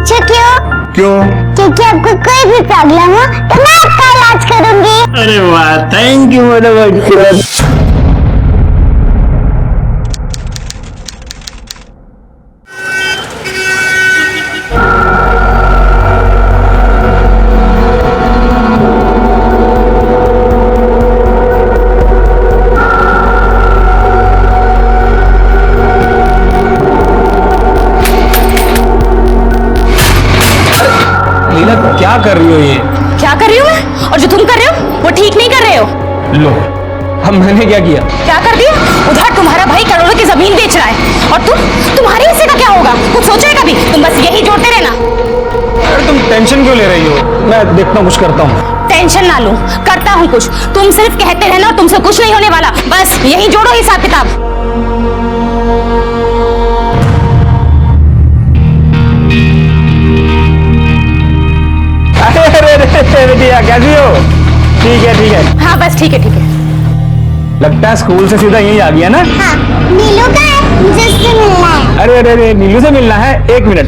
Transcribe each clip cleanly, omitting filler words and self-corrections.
अच्छा क्यों? क्योंकि आपको कोई भी प्रॉब्लम हो तो मैं आपका इलाज करूंगी। अरे वाह, थैंक यू मैडम। क्या कर रही हो ये? क्या कर रही हूँ मैं? और जो तुम कर रहे हो वो ठीक नहीं कर रहे हो। लो, अब मैंने क्या किया? क्या कर दिया? उधर तुम्हारा भाई करोड़ों की जमीन बेच रहा है और तुम्हारे हिस्से का क्या होगा? कुछ सोचा है कभी? तुम बस यही जोड़ते रहना। अरे तुम टेंशन क्यों ले रही हो? मैं देखता हूँ, कुछ करता हूँ। टेंशन ना लो, करता हूँ कुछ। तुम सिर्फ कहते रहना, तुमसे कुछ नहीं होने वाला। बस यही जोड़ो हिसाब किताब। अरे कैसी हो? ठीक है। हाँ बस ठीक है। लगता है स्कूल से सीधा यहीं आ गया ना? हाँ, नीलू का है, मुझे उससे मिलना है। अरे नीलू से मिलना है? एक मिनट।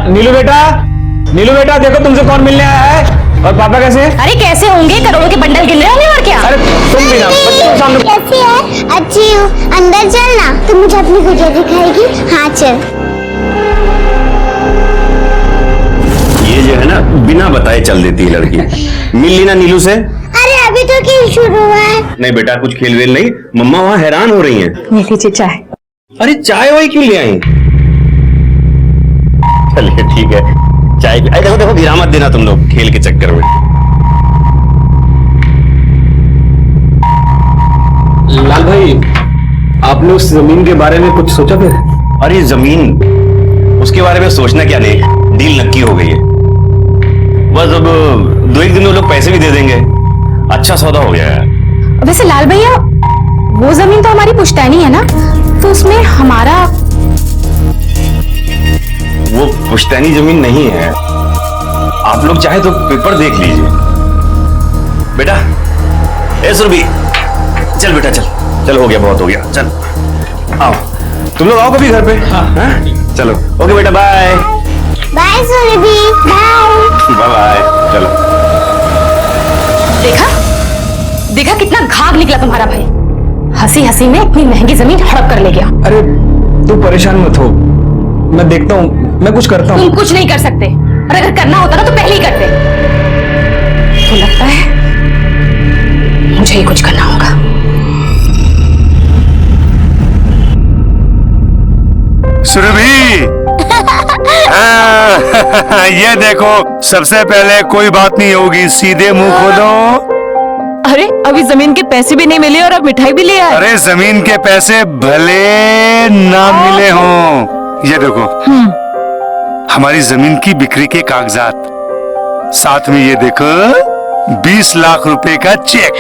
नीलू बेटा देखो तुमसे कौन मिलने आया है। और पापा कैसे हैं? अरे कैसे होंगे, करोड़ों के बंडल गिन रहे होंगे और क्या। अरे तुम भी ना बच्चों के सामने। कैसी है? अच्छी हूँ। अंदर चलना, तू मुझे अपनी गुड़िया दिखाएगी। हाँ चल। ये जो है ना, बिना बताए चल देती है लड़की। मिल ली ना नीलू से? अरे अभी तो खेल शुरू हुआ है। नहीं बेटा, कुछ खेल वेल नहीं। मम्मा वहाँ हैरान हो रही हैं। ये लीजिए चाय। अरे चाय वाय क्यों ले आई? चलिए ठीक है, चाय। अरे देखो गिरा मत देना तुम लोग खेल के चक्कर में। लाल भाई, आपने उस जमीन के बारे में कुछ सोचा फिर? अरे जमीन, उसके बारे में सोचना क्या, नहीं डील नक्की हो गई है। बस अब 2-1 दिन में लोग पैसे भी दे देंगे। अच्छा सौदा हो गया है। वैसे लाल भैया, वो जमीन तो हमारी पुश्तैनी है ना, तो उसमें हमारा। वो पुश्तैनी जमीन नहीं है। आप लोग चाहे तो पेपर देख लीजिए। बेटा ए सुरभि, चल बेटा चल हो गया, बहुत हो गया, चल आओ। तुम लोग आओ कभी घर पे। हाँ? चलो ओके बेटा, bye bye Surabhi, bye bye. चलो। देखा कितना घाघ निकला तुम्हारा भाई। हंसी में इतनी महंगी जमीन हड़प कर ले गया। अरे तू परेशान मत हो, मैं देखता हूँ, मैं कुछ करता हूँ। तुम कुछ नहीं कर सकते, और अगर करना होता ना तो पहले ही करते। तो लगता है मुझे ही कुछ करना होगा। सुरभि, ये देखो, सबसे पहले कोई बात नहीं होगी, सीधे मुंह खोलो। अरे अभी जमीन के पैसे भी नहीं मिले और अब मिठाई भी ले आए। अरे जमीन के पैसे भले ना मिले हों, ये देखो हमारी जमीन की बिक्री के कागजात, साथ में ये देखो 20 लाख रुपए का चेक।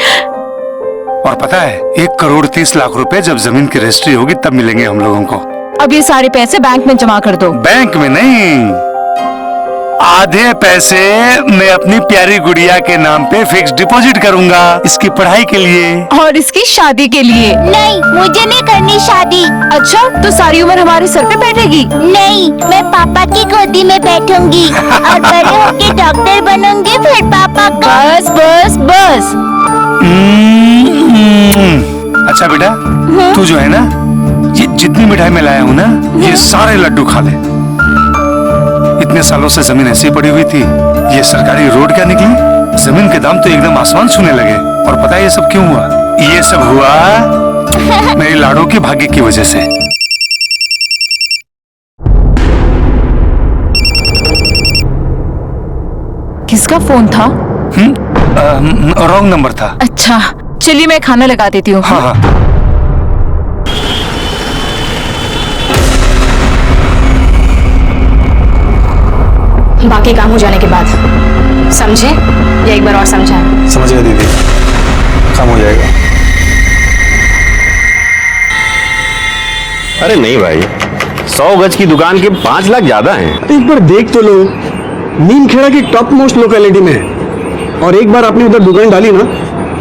और पता है 1,30,00,000 रुपए जब जमीन की रजिस्ट्री होगी तब मिलेंगे हम लोगों को। अब ये सारे पैसे बैंक में जमा कर दो। बैंक में नहीं, आधे पैसे मैं अपनी प्यारी गुड़िया के नाम पे फिक्स डिपॉजिट करूंगा, इसकी पढ़ाई के लिए और इसकी शादी के लिए। नहीं, मुझे नहीं करनी शादी। अच्छा, तो सारी उम्र हमारे सर पे बैठेगी? नहीं, मैं पापा की गोदी में बैठूंगी और बड़े होके डॉक्टर बनूंगी, फिर पापा का। बस। अच्छा बेटा, तू जो है ना, ये जितनी मिठाई मैं लाया हूँ ना, ये सारे लड्डू खा ले। इतने सालों से जमीन ऐसी पड़ी हुई थी, ये सरकारी रोड क्या निकली, जमीन के दाम तो एकदम आसमान छूने लगे। और पता है ये सब क्यों हुआ? ये सब हुआ मेरी लाडो के भाग्य की वजह से। किसका फोन था? रॉन्ग नंबर था। अच्छा चलिए, मैं खाना लगा देती हूँ। हाँ। बाकी काम हो जाने के बाद समझे, या एक बार और समझाएं? समझ गया दीदी, काम हो जाएगा। अरे नहीं भाई, 100 गज की दुकान के 5 लाख ज्यादा हैं। एक बार देख तो लो, नीमखेड़ा की टॉप मोस्ट लोकेलिटी में है, और एक बार आपने उधर दुकान डाली ना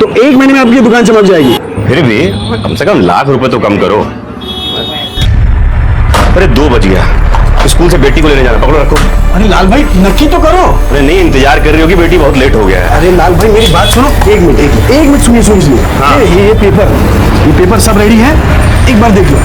तो 1 महीने में आपकी दुकान चमक जाएगी। फिर भी कम से कम ₹1,00,000 तो कम करो। अरे 2 बज गया, स्कूल से बेटी को लेने जाना, पकड़ो रखो। अरे लाल भाई नक्की तो करो। अरे नहीं, इंतजार कर रही होगी बेटी, बहुत लेट हो गया है। अरे लाल भाई मेरी बात सुनो, एक मिनट सुनिए। हाँ। ये पेपर सब रेडी है, एक बार देख लो।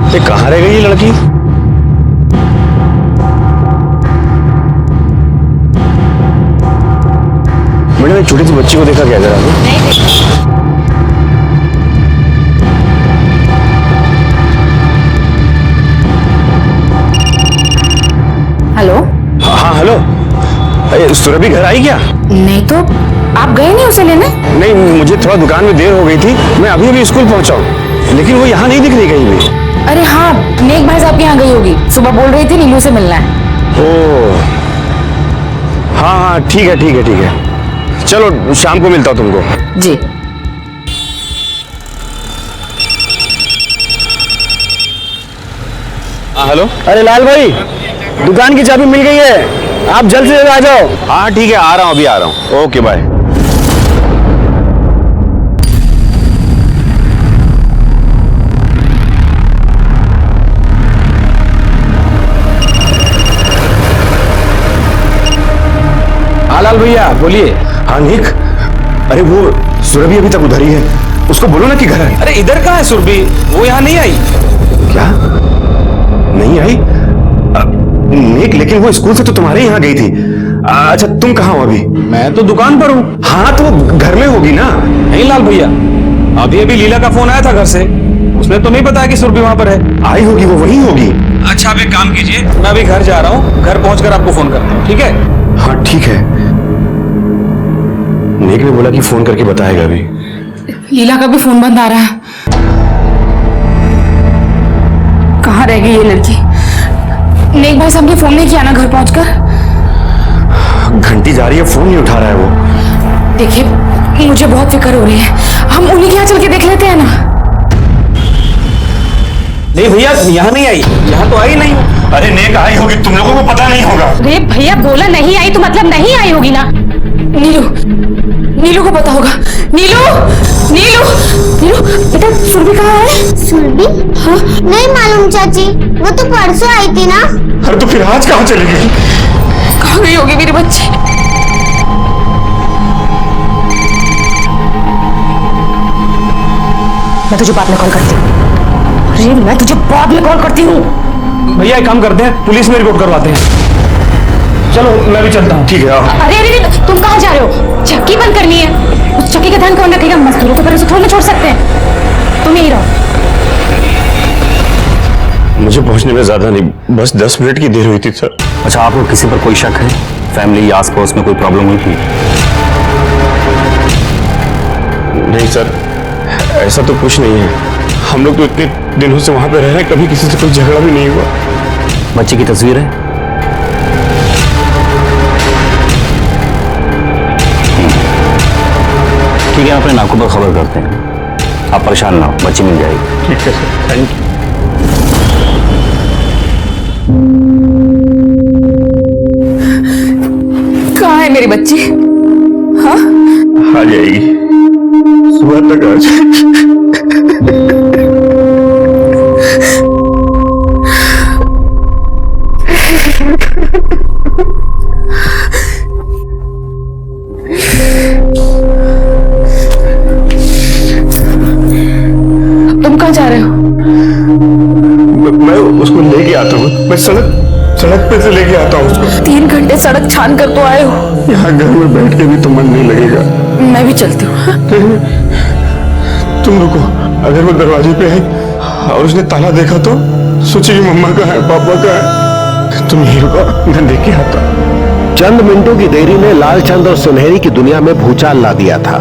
ये कहाँ रह गई ये लड़की? मैंने एक छोटी सी बच्ची को देखा क्या जरा? हेलो। हाँ हेलो, अरे सुरभि घर आई क्या? नहीं तो आप गए नहीं उसे लेने? नहीं, मुझे थोड़ा दुकान में देर हो गई थी, मैं अभी अभी स्कूल पहुंचा हूँ, लेकिन वो यहाँ नहीं दिख रही कहीं भी। अरे हाँ, नेक भाई साहब के यहाँ गई होगी, सुबह बोल रही थी नीलू से मिलना है। ओह हाँ, ठीक है, चलो शाम को मिलता हूँ तुमको। जी। हाँ हेलो। अरे लाल भाई, दुकान की चाबी मिल गई है, आप जल्द से जल्द आ जाओ। हाँ ठीक है, आ रहा हूँ, अभी आ रहा हूँ। Okay bye. हाँ लाल भैया बोलिए। हाँ निक, अरे वो सुरभि अभी तक उधर ही है, उसको बोलो ना कि घर आए। अरे इधर कहाँ है सुरभि? वो यहाँ नहीं आई। क्या नहीं आई? निक, लेकिन वो स्कूल से तो तुम्हारे यहाँ गई थी। अच्छा तुम कहाँ हो अभी? मैं तो दुकान पर हूँ। हाँ तो वो घर में होगी ना। नहीं लाल भैया, अभी अभी लीला का फोन आया था घर से, उसने तो नहीं बताया कि सुरभि वहाँ पर है। आई होगी, वो वहीं होगी। अच्छा आप एक काम कीजिए, मैं अभी घर जा रहा हूँ, घर पहुंचकर आपको फोन करता हूँ, ठीक है? हाँ ठीक है। निक ने बोला कि फोन करके बताएगा अभी। लीला का भी फोन बंद आ रहा है। कहाँ रह गई ये लड़की? नेक भाई साहब ने फोन नहीं किया ना घर पहुंचकर? घंटी जा रही है, फोन नहीं उठा रहा है वो। देखिए मुझे बहुत फिक्र हो रही है, हम उन्हीं के यहाँ चल के देख लेते हैं ना। नहीं भैया, यहाँ नहीं आई, यहाँ तो आई नहीं। अरे नेक आई होगी, तुम लोगों को पता नहीं होगा। अरे भैया बोला नहीं आई तो मतलब नहीं आई होगी ना। नीलू को पता होगा। नीलू बेटा, सुरभि कहाँ है? सुरभि? हाँ? नहीं मालूम चाची, वो तो परसों आई थी ना। अरे तो फिर आज कहाँ चली गई? कहाँ गई होगी मेरी बच्ची? मैं तुझे बाद में कॉल करती हूँ। अरे मैं तुझे बाद में कॉल करती हूँ। भैया एक काम करते हैं, पुलिस में रिपोर्ट करवाते हैं। चलो मैं भी चलता हूँ। ठीक है आओ। अरे तुम कहाँ जा रहे हो? चक्की बंद करनी है, उस चक्की का ध्यान कौन रखेगा? मजदूरों को भरोसे थोड़ी ना छोड़ सकते हैं। तुम यही रहो। मुझे पहुंचने में ज्यादा नहीं, बस 10 मिनट की देर हुई थी सर। अच्छा, आपको किसी पर कोई शक है? फैमिली या आस-पड़ोस में कोई प्रॉब्लम हुई थी? नहीं सर, ऐसा तो कुछ नहीं है। हम लोग तो इतने दिनों से वहां पे रह रहे हैं, कभी किसी से कोई झगड़ा भी नहीं हुआ। बच्चे की तस्वीर है? ठीक है, अपने नाकों पर खबर करते हैं। आप परेशान ना हो, बच्ची मिल जाएगी। ठीक है सर, थैंक यू। कहाँ है मेरी बच्ची? हाँ? आ जाएगी, सुबह तक आ जाएगी। तुम कहाँ जा रहे हो? मैं उसको लेके आता हूँ, मैं सड़क पे से लेके आता हूँ उसको। 3 घंटे सड़क छान कर तो आए हो। यहाँ घर में बैठ के भी तो मन नहीं लगेगा। मैं भी चलती हूँ। तुम रुको, अगर वो दरवाजे पे आई और उसने ताला देखा तो सोचेगी मम्मा का है, पापा का है। तुम यहीं रुको, मैं देख के आता हूँ। चंद मिनटों की देरी ने लालचंद और सुनहरी की दुनिया में भूचाल ला दिया था।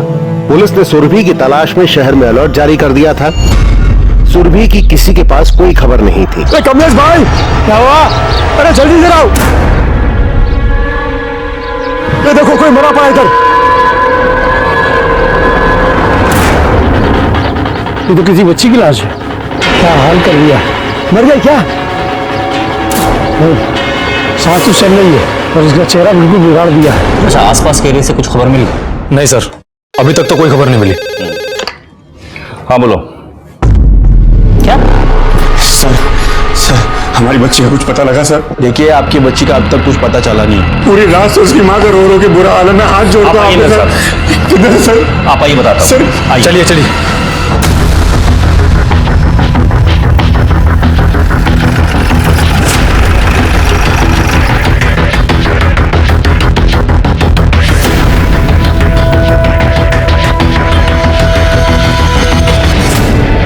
पुलिस ने सुरभि की तलाश में शहर में अलर्ट जारी कर दिया था। सुरभि की किसी के पास कोई खबर नहीं थी। कमलेश भाई, क्या हुआ? अरे जल्दी से आओ। ये देखो, कोई मरा पड़ा इधर। ये तो किसी बच्ची की लाश है। क्या हाल कर दिया? मर गई क्या? सांस तो चल रही है और इसका चेहरा बिल्कुल बिगाड़ दिया है। अच्छा, आसपास के एरिया से कुछ खबर मिली? नहीं सर, अभी तक तो कोई खबर नहीं मिली। हाँ बोलो। क्या? सर हमारी बच्ची का कुछ पता लगा सर? देखिए, आपकी बच्ची का अब तक कुछ पता चला नहीं। पूरी रात से उसकी माँ का रो के बुरा हाल है। मैं हाथ जोड़ता हूँ किधर सर? आप आइए, बताता हूँ। सर चलिए चलिए।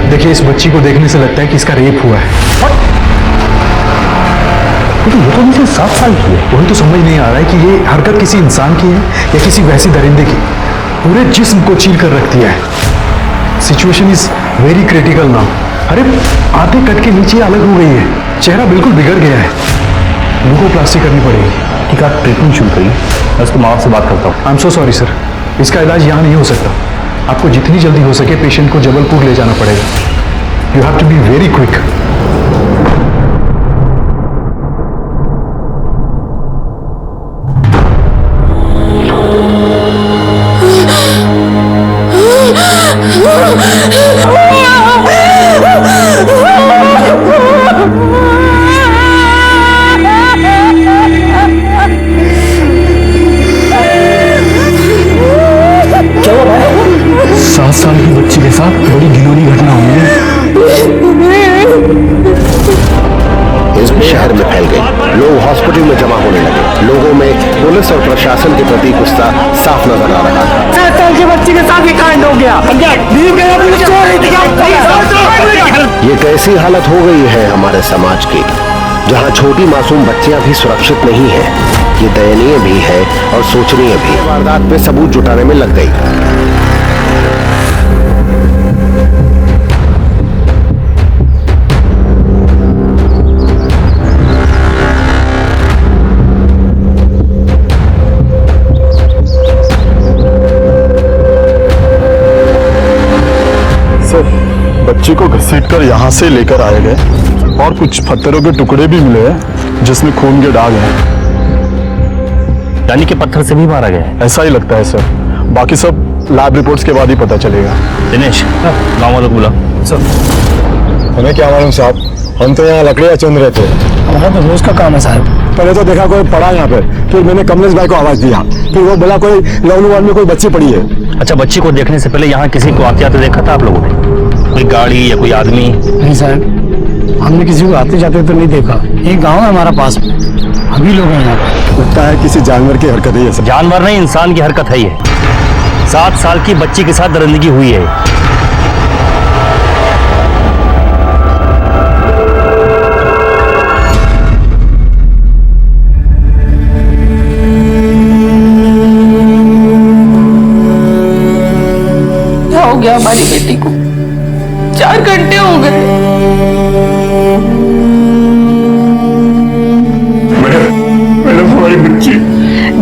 देखिए, इस बच्ची को देखने से लगता है कि इसका रेप हुआ है। लेकिन ये तो मुझे 7 साल की है। वही तो समझ नहीं आ रहा है कि ये हरकत किसी इंसान की है या किसी वैसी दरिंदे की। पूरे जिस्म को चीर कर रख दिया है। Situation is very critical now. अरे आधे कट के नीचे अलग हो गई है, चेहरा बिल्कुल बिगड़ गया है। ल्यूकोप्लास्टी करनी पड़ेगी। ठीक है, आप ट्रीटमेंट शुरू करिए, मैं उसके माँ बाप से बात करता हूँ। I am so sorry sir, इसका इलाज यहाँ नहीं हो सकता। आपको जितनी जल्दी हो सके पेशेंट को जबलपुर ले जाना पड़ेगा। You have to be very quick. साल की बच्ची के साथ बड़ी घिनौनी घटना हुई है। इस शहर में फैल गई। लोग हॉस्पिटल में जमा होने लगे। लोगों में पुलिस और प्रशासन के प्रति गुस्सा साफ नजर आ रहा था। 7 साल के बच्ची के साथ ये कांड हो गया। ये कैसी हालत हो गई है हमारे समाज की, जहाँ छोटी मासूम बच्चियां भी सुरक्षित नहीं है। ये दयनीय भी है और सोचनीय भी। वारदात पे सबूत जुटाने में लग गई। बच्ची को घसीटकर यहाँ से लेकर आए गए और कुछ पत्थरों के टुकड़े भी मिले हैं जिसमें खून के दाग हैं। यानी कि पत्थर से भी मारा गया है? ऐसा ही लगता है सर, बाकी सब लैब रिपोर्ट्स के बाद ही पता चलेगा। दिनेश, गाँव वालों को बुला। सर हमें क्या मालूम साहब, हम तो यहाँ लकड़ियाँ चुन रहे थे। हमारा तो रोज का काम है साहब। पहले तो देखा कोई पड़ा यहाँ पे, फिर मैंने कमलेश भाई को आवाज दिया, फिर वो बोला कोई लवली वार्ड में कोई बच्ची पड़ी है। अच्छा, बच्ची को देखने से पहले यहाँ किसी को आते आते देखा था आप लोगों ने? कोई गाड़ी या कोई आदमी? नहीं साहब, हमने किसी को आते जाते तो नहीं देखा। एक गांव है हमारा पास में, अभी लोग हैं यहाँ पे। लगता है किसी जानवर की हरकत है ये सब। जानवर नहीं, इंसान की हरकत है ये। 7 साल की बच्ची के साथ दरिंदगी हुई है। क्या हो गया हमारी बेटी को? 4 घंटे हो गए। मैडम हमारी बच्ची।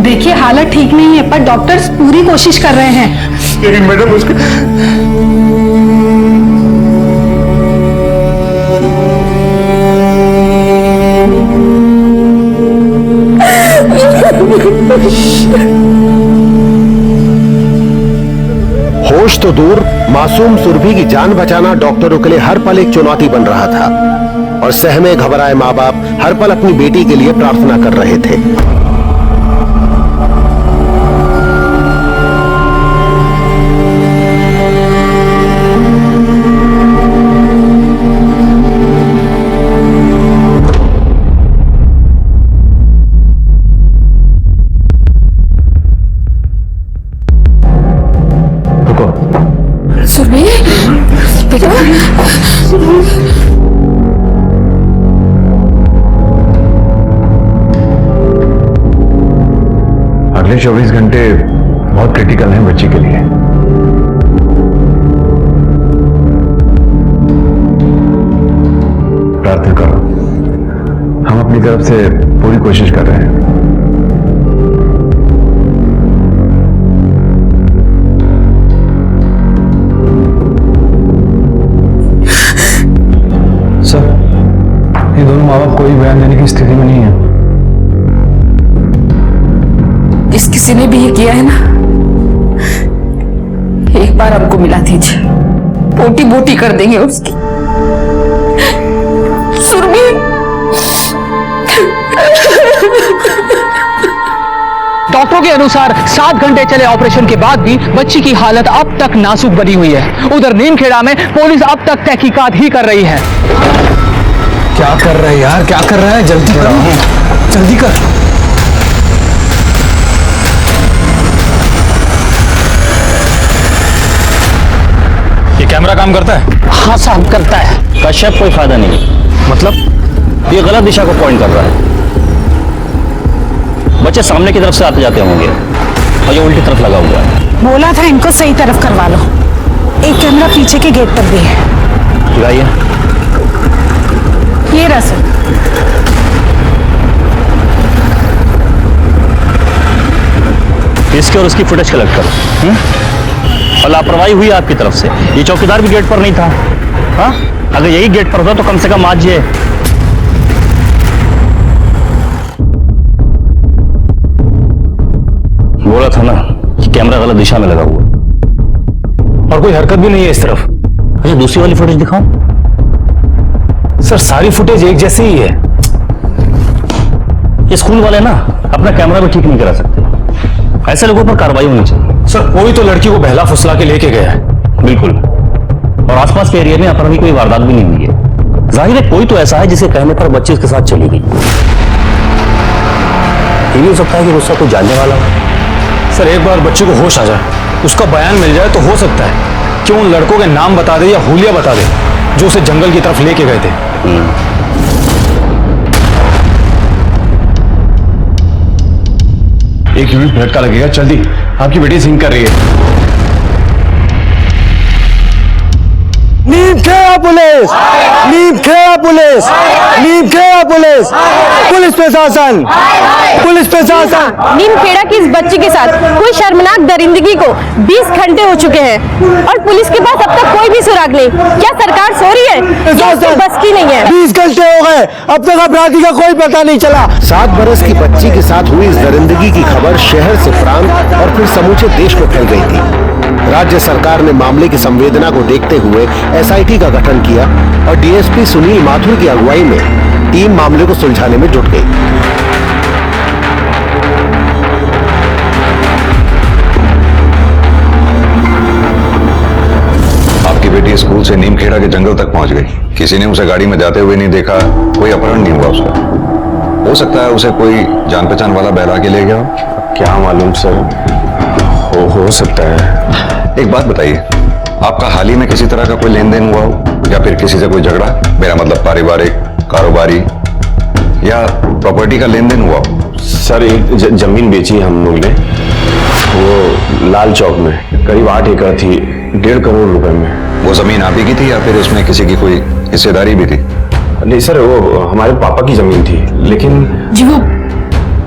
देखिए, हालत ठीक नहीं है, पर डॉक्टर्स पूरी कोशिश कर रहे हैं। लेकिन मैडम उसके होश तो दूर, मासूम सुरभि की जान बचाना डॉक्टरों के लिए हर पल एक चुनौती बन रहा था और सहमे घबराए माँ बाप हर पल अपनी बेटी के लिए प्रार्थना कर रहे थे। सुरभि, बेटा। अगले 24 घंटे बहुत क्रिटिकल हैं बच्ची के लिए। प्रार्थना करो, हम अपनी तरफ से पूरी कोशिश कर रहे हैं। सर, ये दोनों माँ बाप कोई बयान देने की स्थिति में नहीं है। इस किसी ने भी ये किया है ना, एक बार हमको मिला दीजिए, बोटी बोटी कर देंगे उसकी। सुरभि, डॉक्टरों के अनुसार 7 घंटे चले ऑपरेशन के बाद भी बच्ची की हालत अब तक नाजुक बनी हुई है। उधर नीमखेड़ा में पुलिस अब तक तहकीकात ही कर रही है। क्या कर रहा है यार, क्या कर रहा है? जल्दी करो, जल्दी कर। ये कैमरा काम करता है? हाँ साहब करता है। कश्यप कोई फायदा नहीं। मतलब ये गलत दिशा को पॉइंट कर रहा है। बच्चे सामने की तरफ से आते जाते होंगे और ये उल्टी तरफ लगा हुआ है। बोला था इनको सही तरफ करवा लो। एक कैमरा पीछे के गेट पर भी है। लगाइए। ये रहा सर। इसके और उसकी फुटेज कलेक्ट करो। और लापरवाही हुई आपकी तरफ से। ये चौकीदार भी गेट पर नहीं था। हाँ, अगर यही गेट पर होता तो कम से कम आज ये बोला था ना कि कैमरा गलत दिशा में लगा हुआ। और कोई हरकत भी नहीं है इस तरफ। अच्छा, दूसरी वाली फुटेज दिखाओ। सर, सारी फुटेज एक जैसी ही है। ये स्कूल वाले ना अपना कैमरा भी ठीक नहीं करा सकते। ऐसे लोगों पर कार्रवाई होनी चाहिए। सर, कोई तो लड़की को बहला फुसला के लेके गया है। बिल्कुल। और आसपास के एरिया में यहाँ पर अभी कोई वारदात भी नहीं हुई है। जाहिर है कोई तो ऐसा है जिसे कहने पर बच्ची उसके साथ चली गई। ये भी हो सकता है कि गुस्सा कोई जानने वाला हो। सर, एक बार बच्चे को होश आ जाए, उसका बयान मिल जाए तो हो सकता है कि उन लड़कों के नाम बता दे या हुलिया बता दे जो उसे जंगल की तरफ लेके गए थे। एक यूनिट झटका लगेगा, जल्दी। आपकी बेटी सिंक कर रही है। Neemkheda police, Neemkheda police, Neemkheda police, police प्रशासन, पुलिस प्रशासन। नीमखेड़ा की इस बच्ची के साथ कोई शर्मनाक दरिंदगी को 20 घंटे हो चुके हैं और पुलिस के पास अब तक कोई भी सुराग नहीं। क्या सरकार सो रही है? क्या उसकी बस की नहीं है? 20 घंटे हो गए, अब तक अपराधी का कोई पता नहीं चला। 7 बरस की बच्ची के साथ हुई इस दरिंदगी की खबर शहर से प्रांत और फिर समूचे देश में फैल गई थी। राज्य सरकार ने मामले की संवेदना को देखते हुए एसआईटी का गठन किया और डीएसपी सुनील माथुर की अगुवाई में टीम मामले को सुलझाने में जुट गई। आपकी बेटी स्कूल से नीमखेड़ा के जंगल तक पहुंच गई। किसी ने उसे गाड़ी में जाते हुए नहीं देखा, कोई अपहरण नहीं हुआ उसका। हो सकता है उसे कोई जान पहचान वाला बहला के ले गया हो। क्या मालूम सर, हो सकता है। एक बात बताइए, आपका हाल ही में किसी तरह का कोई लेन देन हुआ हो या फिर किसी से कोई झगड़ा? मेरा मतलब पारिवारिक, कारोबारी या प्रॉपर्टी का लेन देन हुआ हो? सर, एक जमीन बेची हम लोग ने, वो लाल चौक में, करीब 8 एकड़ थी, 1.5 करोड़ रुपए में। वो जमीन आप ही की थी या फिर उसमें किसी की कोई हिस्सेदारी भी थी? नहीं सर, वो हमारे पापा की जमीन थी। लेकिन जी वो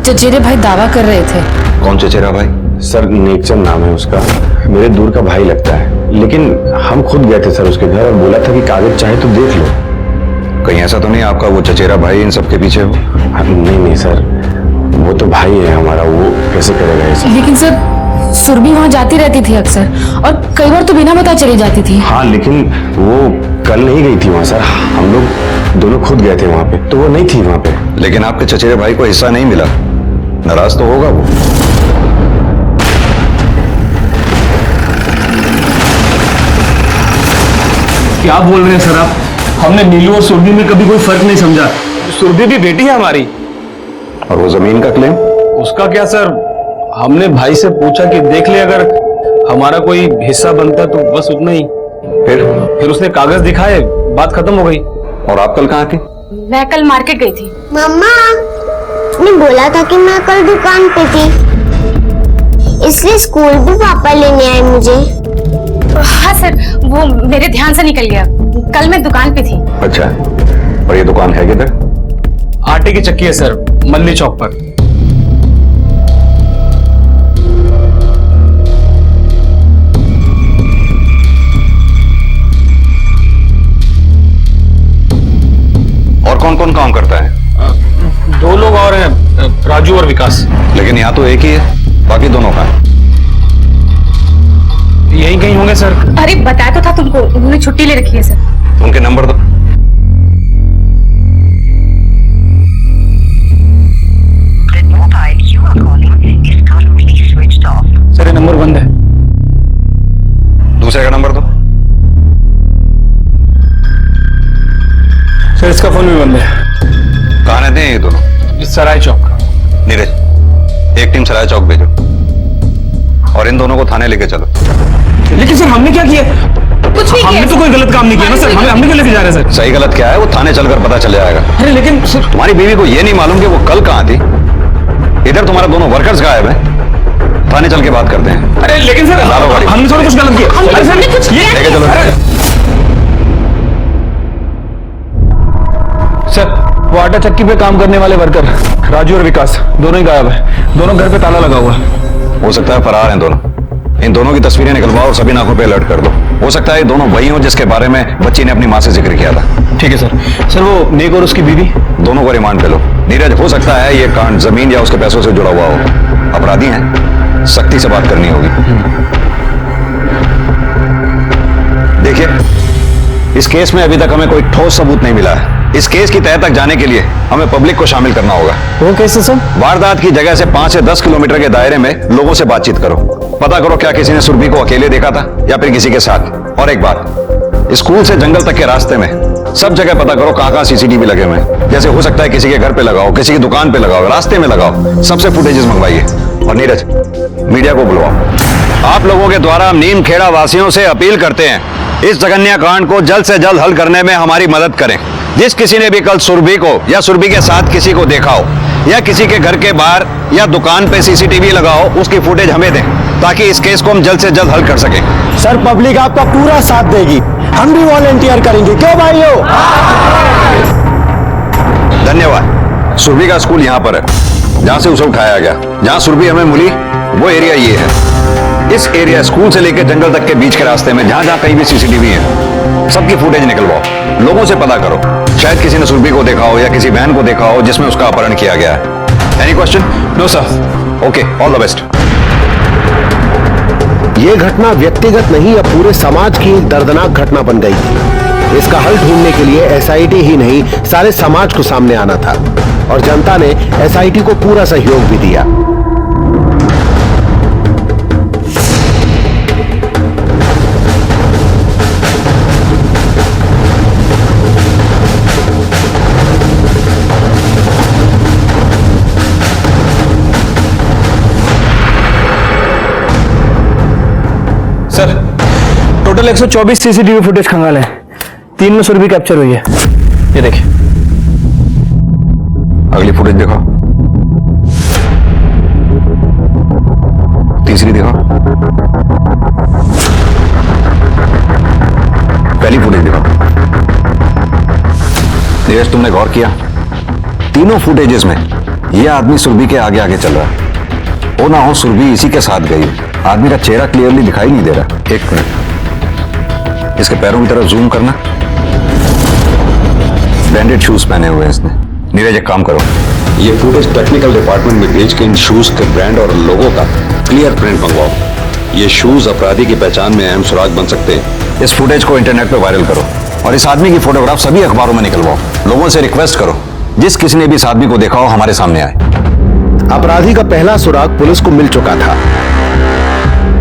चचेरे भाई दावा कर रहे थे। कौन चचेरा भाई? सर, नेकचंद नाम है उसका, मेरे दूर का भाई लगता है। लेकिन हम खुद गए थे सर उसके घर और बोला था कि कागज चाहे तो देख लो। कहीं ऐसा तो नहीं आपका वो चचेरा भाई इन सबके पीछे हो? नहीं सर, वो तो भाई है हमारा, वो कैसे करेगा ऐसा? लेकिन सर, सुरभि वहाँ जाती रहती थी अक्सर और कई बार तो बिना बता चली जाती थी। हाँ, लेकिन वो कल नहीं गई थी वहाँ सर, हम लोग दोनों खुद गए थे वहाँ पे, तो वो नहीं थी वहाँ पे। लेकिन आपके चचेरे भाई को हिस्सा नहीं मिला, नाराज तो होगा वो। क्या बोल रहे हैं सर आप? हमने नीलू और सुरभि में कभी कोई फर्क नहीं समझा। सुरभि भी बेटी है हमारी। और वो जमीन का क्लेम? उसका क्या सर, हमने भाई से पूछा कि देख ले अगर हमारा कोई हिस्सा बनता तो बस उतना ही। फिर उसने कागज दिखाए, बात खत्म हो गई। और आप कल कहाँ थे? मैं कल मार्केट गई थी। मम्मा ने बोला था कि मैं कल दुकान पे थी। इसलिए स्कूल भी पापा लेने आए मुझे। हाँ सर, वो मेरे ध्यान से निकल गया। कल मैं दुकान पे थी। अच्छा, और ये दुकान है किधर? आटे की चक्की है सर, मल्ली चौक पर। और कौन कौन काम करता है? 2 लोग और हैं, राजू और विकास। लेकिन यहाँ तो एक ही है, बाकी दोनों का है। यहीं कहीं होंगे सर। अरे बताया तो था तुमको, उन्होंने छुट्टी ले रखी है सर। उनके नंबर दो। सर ये नंबर बंद है। दूसरे का नंबर दो। सर इसका फोन भी बंद है। कहाँ रहते हैं ये दोनों? सराय चौक। नीरज, एक टीम सराय चौक भेजो और इन दोनों को थाने लेके चलो। लेकिन सर हमने क्या किया? कुछ भी हमने किया तो कोई गलत काम नहीं किया ना सर। हमने क्यों लेके जा रहे हैं सर? सही गलत क्या है वो थाने चलकर पता चल जाएगा। अरे लेकिन सर तुम्हारी बीवी को ये नहीं मालूम कि वो कल कहाँ थी। इधर तुम्हारे दोनों वर्कर्स गायब हैं। थाने चल के बात करते हैं। अरे लेकिन सर हमने थोड़ा कुछ गलत किया। अरे सर कुछ लेके चलो। सर वो आटा चक्की पे काम करने वाले वर्कर राजू और विकास दोनों ही गायब है। दोनों घर पे ताला लगा हुआ है। हो सकता है फरार हैं दोनों। इन दोनों की तस्वीरें निकलवाओ और सभी आंखों पे अलर्ट कर दो। हो सकता है ये दोनों वही हो जिसके बारे में बच्ची ने अपनी मां से जिक्र किया था। ठीक है सर। सर वो नेक और उसकी बीवी दोनों को रिमांड पे लो। नीरज, हो सकता है ये कांड जमीन या उसके पैसों से जुड़ा हुआ हो। अपराधी हैं, सख्ती से बात करनी होगी। देखिए, इस केस में अभी तक हमें कोई ठोस सबूत नहीं मिला है। इस केस की तह तक जाने के लिए हमें पब्लिक को शामिल करना होगा। वो कैसे सर? वारदात की जगह से 5 से 10 किलोमीटर के दायरे में लोगों से बातचीत करो। पता करो क्या किसी ने सुरभि को अकेले देखा था या फिर किसी के साथ। और एक बात, स्कूल से जंगल तक के रास्ते में सब जगह पता करो कहां सीसीटीवी लगे हुए हैं। जैसे हो सकता है किसी के घर पे लगाओ, किसी की दुकान पे लगाओ, रास्ते में लगाओ। सबसे फुटेजेस मंगवाइए। और नीरज, मीडिया को बुलवाओ। आप लोगों के द्वारा हम नीमखेड़ा वासियों से अपील करते हैं, इस जघन्य कांड को जल्द से जल्द हल करने में हमारी मदद करें। जिस किसी ने भी कल सुरभि को या सुरभि के साथ किसी को देखा हो या किसी के घर के बाहर या दुकान पे सीसीटीवी लगाओ, उसकी फुटेज हमें दें ताकि इस केस को हम जल्द से जल्द हल कर सकें। सर पब्लिक आपका पूरा साथ देगी, हम भी वॉलंटियर करेंगे, क्यों भाइयों? धन्यवाद। सुरभि का स्कूल यहाँ पर है जहाँ से उसे उठाया गया। जहाँ सुरभि हमें मिली वो एरिया ये है। इस एरिया स्कूल से लेकर जंगल तक के बीच के रास्ते में जहाँ जहाँ कहीं भी सीसीटीवी है, सबकी फुटेज निकलवाओ। लोगों से पता करो, शायद किसी ने सुरभि को देखा हो या किसी बहन को देखा हो जिसमें उसका अपहरण किया गया है। Any question? No sir. Okay, all the best. ये घटना व्यक्तिगत नहीं, अब पूरे समाज की एक दर्दनाक घटना बन गई थी। इसका हल ढूंढने के लिए एसआईटी ही नहीं, सारे समाज को सामने आना था और जनता ने एसआईटी को पूरा सहयोग भी दिया। सर टोटल 124 सीसीटीवी फुटेज खंगाल है। 3 में सुरभि कैप्चर हुई है। ये देखिए। अगली फुटेज दिखाओ। तीसरी दिखाओ। पहली फुटेज दिखाओ। नीरज, तुमने गौर किया? तीनों फुटेजेस में यह आदमी सुरभि के आगे आगे चल रहा है। हो ना हो सुरभि इसी के साथ गई। आदमी का चेहरा क्लियरली दिखाई नहीं दे रहा। एक मिनट, इसके पैरों की तरफ जूम करना। ब्रांडेड शूज पहने हुए हैं इसने। नीरज, एक काम करो, ये फुटेज टेक्निकल डिपार्टमेंट में भेज के इन शूज के ब्रांड और लोगों का क्लियर प्रिंट मंगवाओ। ये शूज अपराधी की पहचान में अहम सुराग बन सकते हैं। इस फुटेज को इंटरनेट पे वायरल करो और इस आदमी की फोटोग्राफ सभी अखबारों में निकलवाओ। लोगों से रिक्वेस्ट करो, जिस किसी ने भी इस आदमी को देखा हो हमारे सामने आए। अपराधी का पहला सुराग पुलिस को मिल चुका था।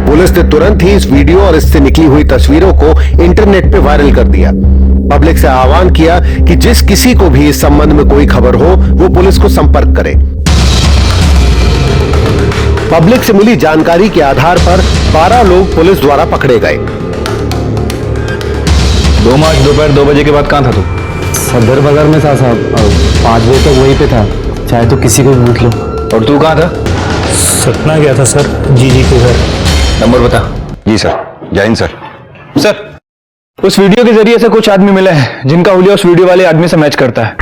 पुलिस ने तुरंत ही इस वीडियो और इससे निकली हुई तस्वीरों को इंटरनेट पे वायरल कर दिया। पब्लिक से आह्वान किया कि जिस किसी को भी इस संबंध में कोई खबर हो वो पुलिस को संपर्क करे। पब्लिक से मिली जानकारी के आधार पर 12 लोग पुलिस द्वारा पकड़े गए। 2 मार्च दोपहर 2 बजे के बाद कहां था तू? सदर बाजार में था साहब, 5 बजे तक वहीं पे था। चाहे तो किसी को पूछ लो। और तू कहां था? सतना गया था सर, जी के घर। नंबर बता। जी सर। जय हिंद सर। सर, उस वीडियो के जरिए से कुछ आदमी मिले हैं जिनका हुलिया उस वीडियो वाले आदमी से मैच करता है।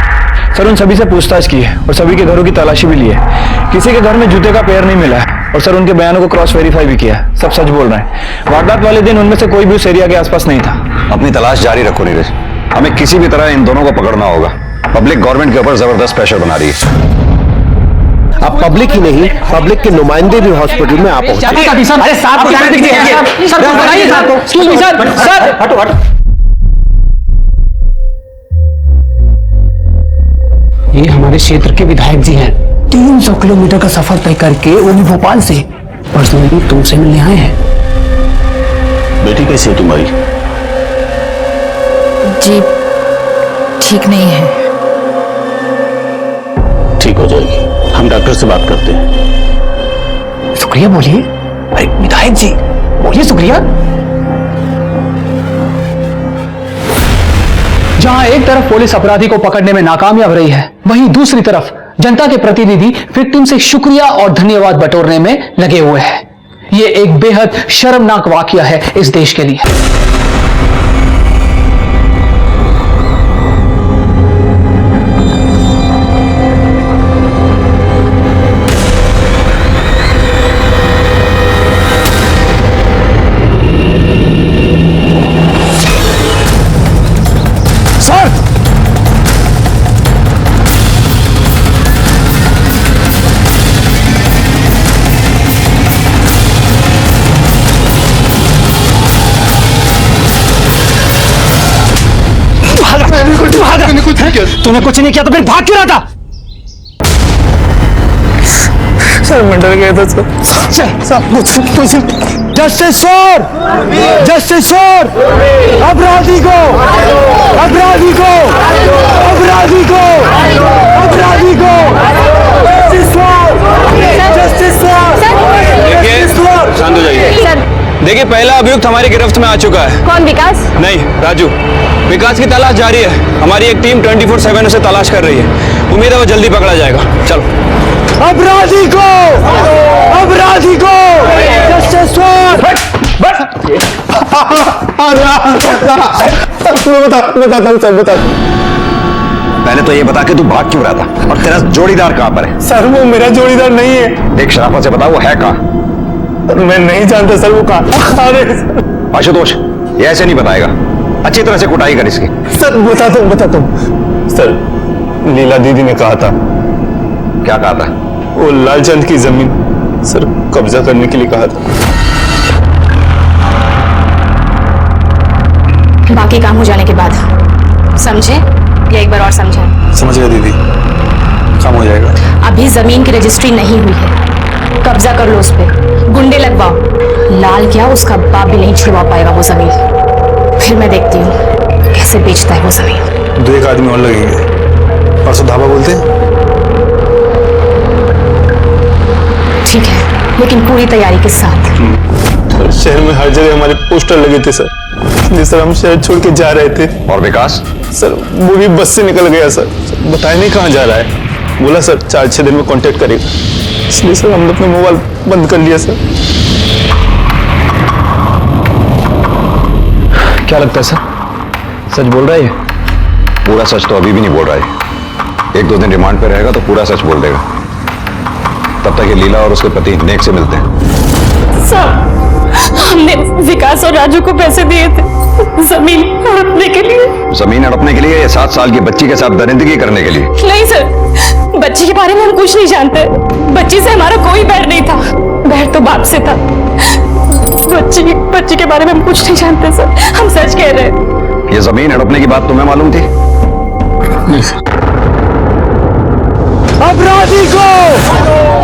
सर, उन सभी से पूछताछ की है और सभी के घरों की तलाशी भी ली है। किसी के घर में जूते का पेयर नहीं मिला है और सर उनके बयानों को क्रॉस वेरीफाई भी किया है। सब सच बोल रहे हैं। वारदात वाले दिन उनमें से कोई भी उस एरिया के आसपास नहीं था। अपनी तलाश जारी रखो नीरज। हमें किसी भी तरह इन दोनों को पकड़ना होगा। पब्लिक गवर्नमेंट के ऊपर जबरदस्त प्रेशर बना रही है। अब पब्लिक ही नहीं, पब्लिक के नुमाइंदे भी हॉस्पिटल में आ पहुंचे। ये हमारे क्षेत्र के विधायक जी हैं। 300 किलोमीटर का सफर तय करके वो भी भोपाल से पर्सनली तुमसे मिलने आए हैं। बेटी कैसी है तुम्हारी? जी ठीक नहीं है। ठीक हो जाएगी, हम डॉक्टर से बात करते हैं। शुक्रिया बोलिए। अरे विधायक जी बोलिए शुक्रिया। जहां एक तरफ पुलिस अपराधी को पकड़ने में नाकामयाब रही है, वहीं दूसरी तरफ जनता के प्रतिनिधि विक्टिम से शुक्रिया और धन्यवाद बटोरने में लगे हुए हैं। ये एक बेहद शर्मनाक वाकया है इस देश के लिए। तूने कुछ नहीं किया तो फिर भाग क्यों रहा था? सर मैं डर गया था sir. Justice for, justice for अपराधी को, अपराधी को, अपराधी को, अपराधी को, जस्टिस फॉर, जस्टिस फॉर। शांत हो जाइए। देखिए, पहला अभियुक्त हमारी गिरफ्त में आ चुका है। कौन? विकास? नहीं, राजू। विकास की तलाश जारी है। हमारी एक टीम 24/7 उसे तलाश कर रही है। उम्मीद है वो जल्दी पकड़ा जाएगा। चलो। अपराधी को, अपराधी को, जस्टिस फॉर। बता। पहले तो ये बता के तू भाग क्यों रहा था और तेरा जोड़ीदार कहां पर है? सर वो मेरा जोड़ीदार नहीं है। एक शराफत से बता, वो है कहां? मैं नहीं जानता सर वो कहां। आशुतोष, ये ऐसे नहीं बताएगा। अच्छी तरह से कुटाई कर इसकी। सर बताता हूँ। सर लीला दीदी ने कहा था। क्या कहा था? वो लालचंद की जमीन सर कब्जा करने के लिए कहा था। बाकी काम हो जाने के बाद समझे या एक बार और समझाएं? समझ गया दीदी, काम हो जाएगा। अभी जमीन की रजिस्ट्री नहीं हुई है। कब्जा कर लो उस पे, गुंडे लगवाओ। लाल क्या, उसका बाप भी नहीं छुड़वा पाएगा वो जमीन। फिर मैं देखती हूँ कैसे बेचता है वो जमीन। 2 आदमी और लगेंगे। परसों धाबा बोलते हैं। ठीक है, लेकिन पूरी तैयारी के साथ। शहर में हर जगह हमारे पोस्टर लगे थे सर, इसलिए सर हम शहर छोड़ के जा रहे थे। और विकास? सर वो भी बस से निकल गया सर। बताया नहीं कहाँ जा रहा है। बोला सर 4-6 दिन में कांटेक्ट करेगा। इसलिए सर हमने अपना मोबाइल बंद कर लिया सर। क्या लगता है सर, सच बोल रहा है ये? पूरा सच तो अभी भी नहीं बोल रहा है। 1-2 दिन रिमांड पे रहेगा तो पूरा सच बोल देगा। तब तक ये लीला और उसके पति नेक से मिलते हैं। सर हमने विकास और राजू को पैसे दिए थे जमीन हड़पने के लिए। जमीन हड़पने के लिए या 7 साल की बच्ची के साथ दरिंदगी करने के लिए? नहीं सर, बच्ची के बारे में हम कुछ नहीं जानते। बच्ची से हमारा कोई बैर नहीं था। बैर तो बाप से था। बच्ची के बारे में हम कुछ नहीं जानते सर, हम सच कह रहे हैं। ये जमीन हड़पने की बात तुम्हें मालूम थी? अपराधी को।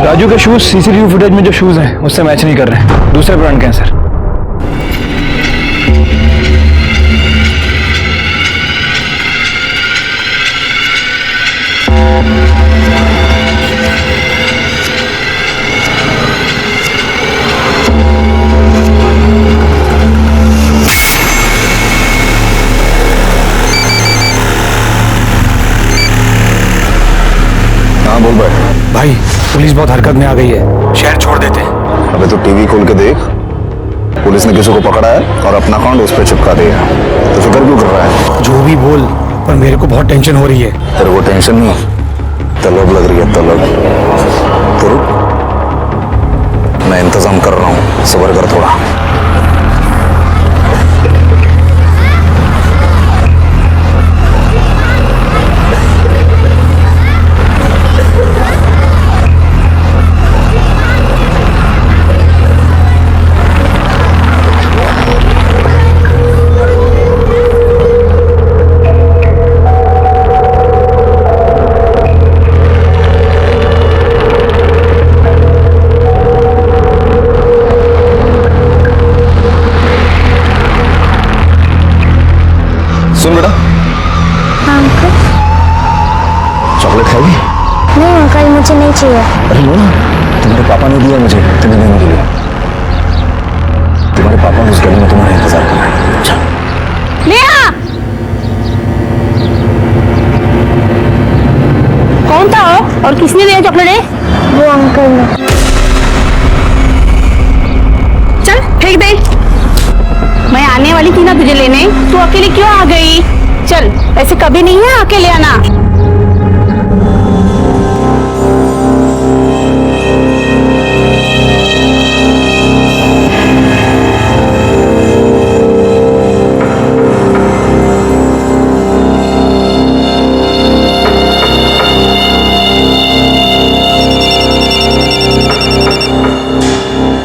राजू के शूज सीसीटीवी फुटेज में जो शूज हैं उससे मैच नहीं कर रहे हैं, दूसरे ब्रांड के हैं सर। हाँ बोल भाई। भाई वो पुलिस बहुत हरकत में आ गई है, शहर छोड़ देते हैं। अबे तो टीवी खोल के देख, पुलिस ने किसी को पकड़ा है और अपना अकाउंट उस पर चिपका दिया है। तो फिक्र क्यों कर रहा है? जो भी बोल, पर मेरे को बहुत टेंशन हो रही है। तेरे को टेंशन नहीं, तलब लग रही है, तलब। तो रुक, मैं इंतजाम कर रहा हूँ, सब्र कर थोड़ा। सुन बेटा, हाँ अंकल। चॉकलेट खाएगी? नहीं अंकल, मुझे नहीं चाहिए। अरे लो ना, तुम्हारे पापा ने दिया मुझे तुम्हें देने के लिए। तुम्हारे पापा उस गली में तुम्हारा इंतजार कर रहे हैं। अच्छा। नेहा! कौन था वो और किसने दिया चॉकलेट? वो अंकल ने। चल फेंक दे। मैं आने वाली थी ना तुझे लेने, तू अकेले क्यों आ गई? चल, ऐसे कभी नहीं है अकेले आना।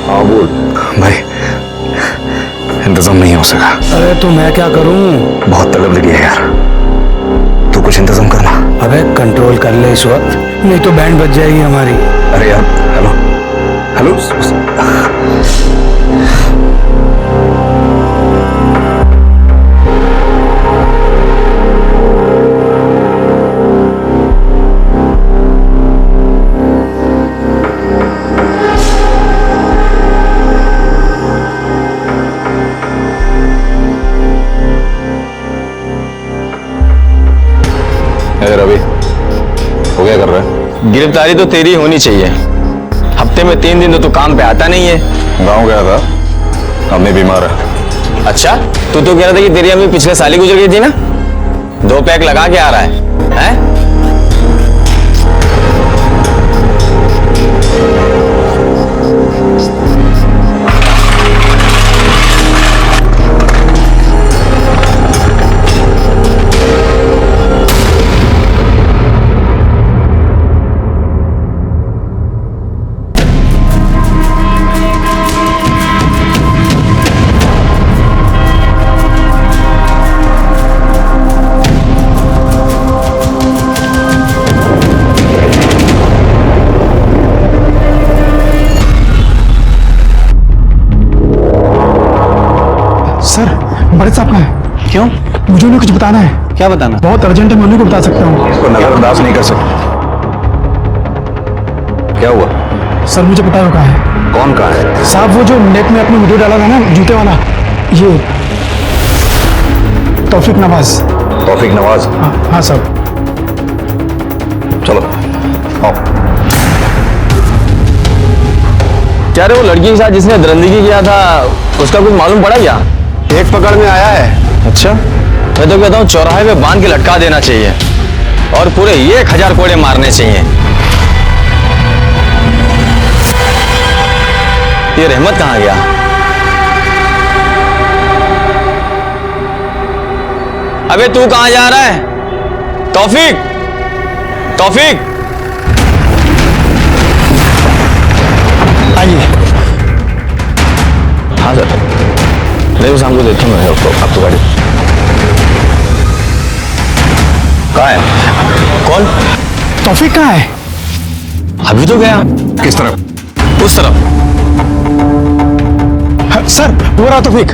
हाँ बोल भाई, इंतजाम नहीं हो सका। अरे तो मैं क्या करूं? बहुत तलब लगी है यार, तू कुछ इंतजाम करना। अबे कंट्रोल कर ले इस वक्त, नहीं तो बैंड बज जाएगी हमारी। अरे यार, हेलो हेलो। रवि, हो क्या कर रहा है? गिरफ्तारी तो तेरी होनी चाहिए। हफ्ते में 3 दिन तो तू काम पे आता नहीं है। गाँव गया था, अम्मी बीमार है। अच्छा, तू तो कह रहा था कि तेरी अम्मी पिछले साल ही गुजर गई थी ना? 2 पैक लगा के आ रहा है? सर, बड़े साहब का है। क्यों? मुझे उन्हें कुछ बताना है। क्या बताना? बहुत अर्जेंट है, मैं उन्हीं को बता सकता हूँ। इसको नजरअंदाज नहीं कर सकते। क्या हुआ? सर मुझे पता है वो कहाँ है। कौन कहाँ है? साहब वो जो नेट में अपनी वीडियो डाला था ना, जूते वाला, ये तौफीक नवाज। तौफीक नवाज? हाँ सर। चलो आओ। क्या रे, वो लड़की के साथ जिसने दरिंदगी किया था उसका कुछ मालूम पड़ा क्या? एक पकड़ में आया है। अच्छा, मैं तो कहता हूँ चौराहे पे बांध के लटका देना चाहिए और पूरे 1000 कोड़े मारने चाहिए। ये रहमत कहाँ गया? अबे तू कहाँ जा रहा है? तौफीक, तौफीक, आइए। हाँ सर, मैं उस हमको देखता हूँ। अब तो गाड़ी कहाँ है? कौन? तौफीक कहाँ है? अभी तो गया। किस तरफ? उस तरफ। सर वो रहा तौफीक।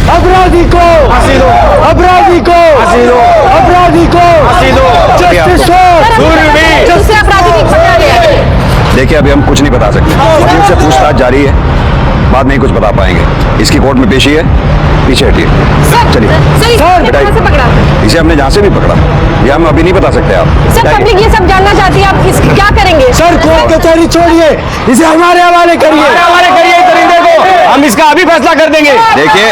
अपराधी को फांसी दो, अपराधी को फांसी दो, अपराधी को फांसी दो। जस्टिस हो। देखिए अभी हम कुछ नहीं बता सकते, वकील से पूछताछ जारी है, बाद में ही कुछ बता पाएंगे। इसकी कोर्ट में पेशी है, पीछे हटिए। चलिए बेटा, इसे हमने जहाँ से भी पकड़ा, ये हम अभी नहीं बता सकते। आप सर, पब्लिक ये सब जानना चाहती है, आप क्या करेंगे? सर कोर्ट कचहरी छोड़िए, इसे हमारे हवाले करिए, हमारे करिए परिंदे को, हम इसका अभी फैसला कर देंगे। देखिए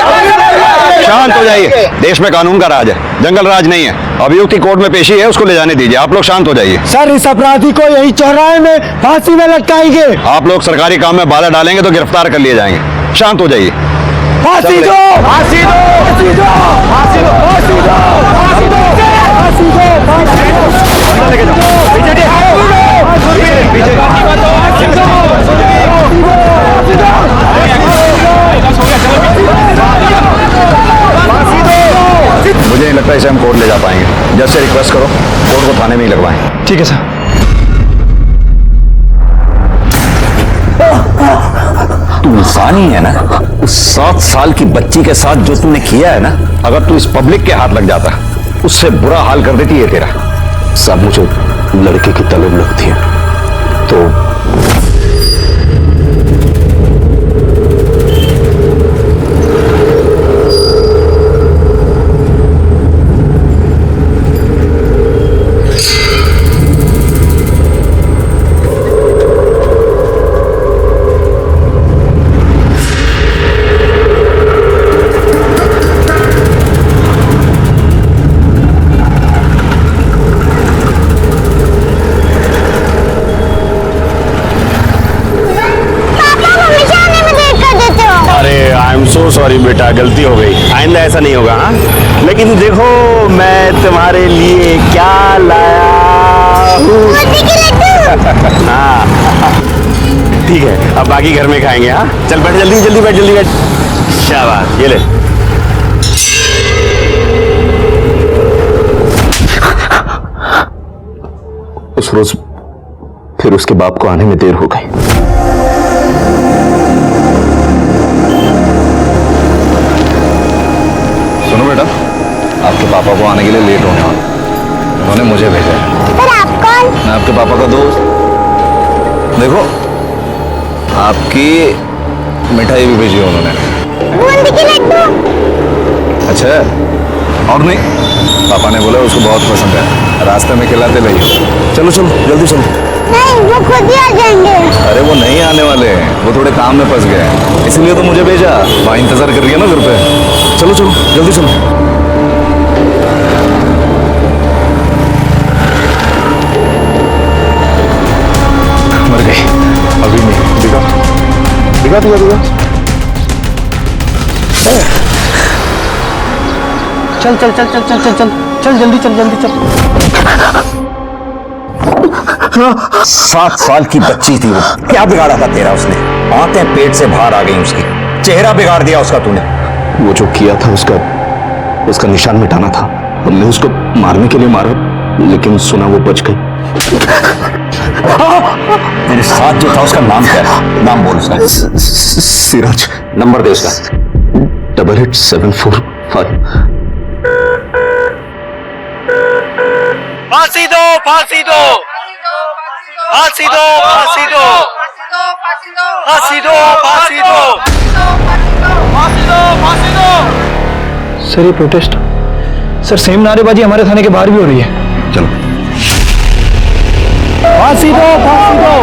शांत हो जाइए, देश में कानून का राज है, जंगल राज नहीं है। अभियुक्त की कोर्ट में पेशी है, उसको ले जाने दीजिए। आप लोग शांत हो जाइए। सर इस अपराधी को यही चौराहे में फांसी में लटकाएंगे। आप लोग सरकारी काम में बाधा डालेंगे तो गिरफ्तार कर लिए जाएंगे। शांत हो जाइए। फांसी दो, फांसी दो, फांसी दो, फांसी दो, फांसी दो, फांसी दो, फांसी दो, फांसी दो, लेके जाओ, मुझे नहीं लगता इसे हम कोर्ट ले जा पाएंगे। जज से रिक्वेस्ट करो, कोर्ट को थाने में ही लगवाएं। ठीक है सर। तू इंसान ही है ना? उस 7 साल की बच्ची के साथ जो तूने किया है ना, अगर तू इस पब्लिक के हाथ लग जाता, उससे बुरा हाल कर देती है तेरा। सब मुझे लड़के की तलब लगती है तो सो सॉरी बेटा, गलती हो गई, आइंदा ऐसा नहीं होगा। हाँ, लेकिन देखो मैं तुम्हारे लिए क्या लाया हूँ। हाँ ठीक है, अब बाकी घर में खाएंगे। हाँ चल बैठ, जल्दी जल्दी बैठ, जल्दी बैठ। शाबाश, ये ले। उस रोज फिर उसके बाप को आने में देर हो गई। सुनो बेटा, आपके पापा को आने के लिए लेट होने वाला, उन्होंने मुझे भेजा है। पर आप कौन? मैं आपके पापा का दोस्त। देखो आपकी मिठाई भी भेजी है उन्होंने। बूंदी के लड्डू। अच्छा, और नहीं, पापा ने बोला उसको बहुत पसंद है, रास्ते में खिलाते रहिए। चलो चलो जल्दी चलो। नहीं, वो खुद ही आ जाएंगे। अरे वो नहीं आने वाले हैं, वो थोड़े काम में फंस गए हैं, इसलिए तो मुझे भेजा। वहाँ इंतजार कर रही है ना घर पे। चलो चलो जल्दी चलो। मर गई, अभी नहीं दिखा, दिखा दिया दिखा। चल चल चल चल चल चल चल चल जल्दी चल, जल्दी चल। 7 साल की बच्ची थी वो, क्या बिगाड़ा था तेरा उसने? आंखें पेट से बाहर आ गई उसकी, चेहरा बिगाड़ दिया उसका तूने। वो जो किया था उसका निशान मिटाना था। हमने उसको मारने के लिए मारा, लेकिन सुना वो बच गई। तेरे साथ जो था उसका नाम क्या है? नाम बोल उसका। सिराज। नंबर दे उसका। 8874 फांसी दो, फांसी दो, फांसी दो, फांसी दो, फांसी दो, फांसी दो, फांसी दो, फांसी दो। सर ये प्रोटेस्ट, सर सेम नारेबाजी हमारे थाने के बाहर भी हो रही है। चलो फांसी दो, फांसी दो,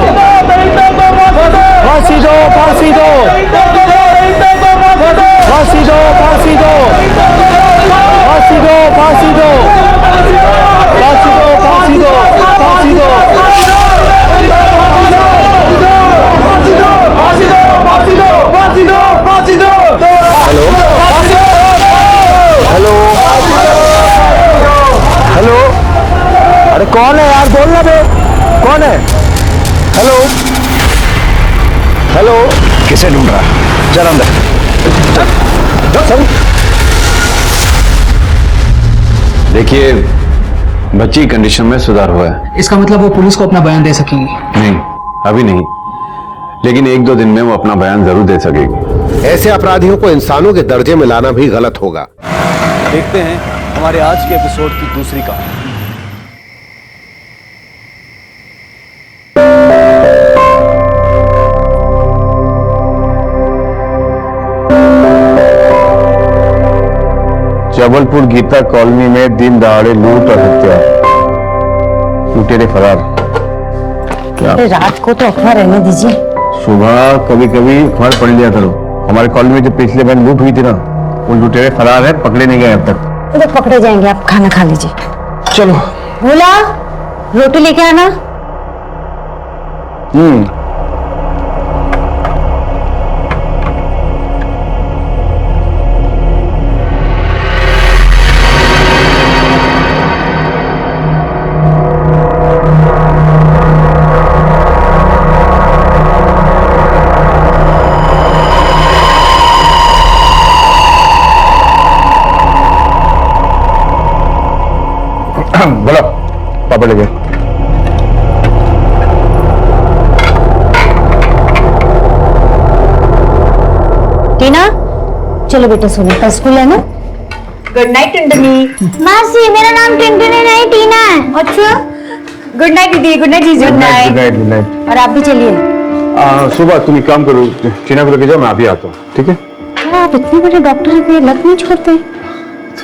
फांसी दो, फांसी दो, फांसी दो, फांसी दो, फांसी दो, फांसी दो, फांसी दो, फांसी दो, फांसी दो, हेलो हेलो हेलो, अरे कौन है यार, बोलना बे, कौन है? हेलो हेलो, किसे ढूंढ रहा है? चल अंदर चल। देखिए, बच्ची की कंडीशन में सुधार हुआ है। इसका मतलब वो पुलिस को अपना बयान दे सकेंगी? नहीं, अभी नहीं, लेकिन 1-2 दिन में वो अपना बयान जरूर दे सकेगी। ऐसे अपराधियों को इंसानों के दर्जे में लाना भी गलत होगा। देखते हैं हमारे आज के एपिसोड की दूसरी कहानी। जबलपुर गीता कॉलोनी में दिन दहाड़े लूट और हत्या, लुटेरे फरार। क्या रात को तो अखबार रहने दीजिए, सुबह कभी कभी अखबार पढ़ लिया करो। हमारे कॉलोनी में जो पिछले बार लूट हुई थी ना, वो लुटेरे फरार है, पकड़े नहीं गए अब तक। तो पकड़े जाएंगे, आप खाना खा लीजिए। चलो। बोला रोटी लेके आना। बोलो, पापा ले गए। टीना चलो बेटा, सोने का स्कूल है ना। Good night Tuntuni. मासी मेरा नाम टुनटुनी नहीं टीना है। अच्छा गुड नाइट दीदी। गुड नाइट जीजू। Good night, good night, good night. और आप भी चलिए। सुबह तुम एक काम करो, टीना को लेके जाओ, मैं अभी आता हूँ, ठीक है? क्या आप इतने बड़े डॉक्टर के लत नहीं छोड़ते?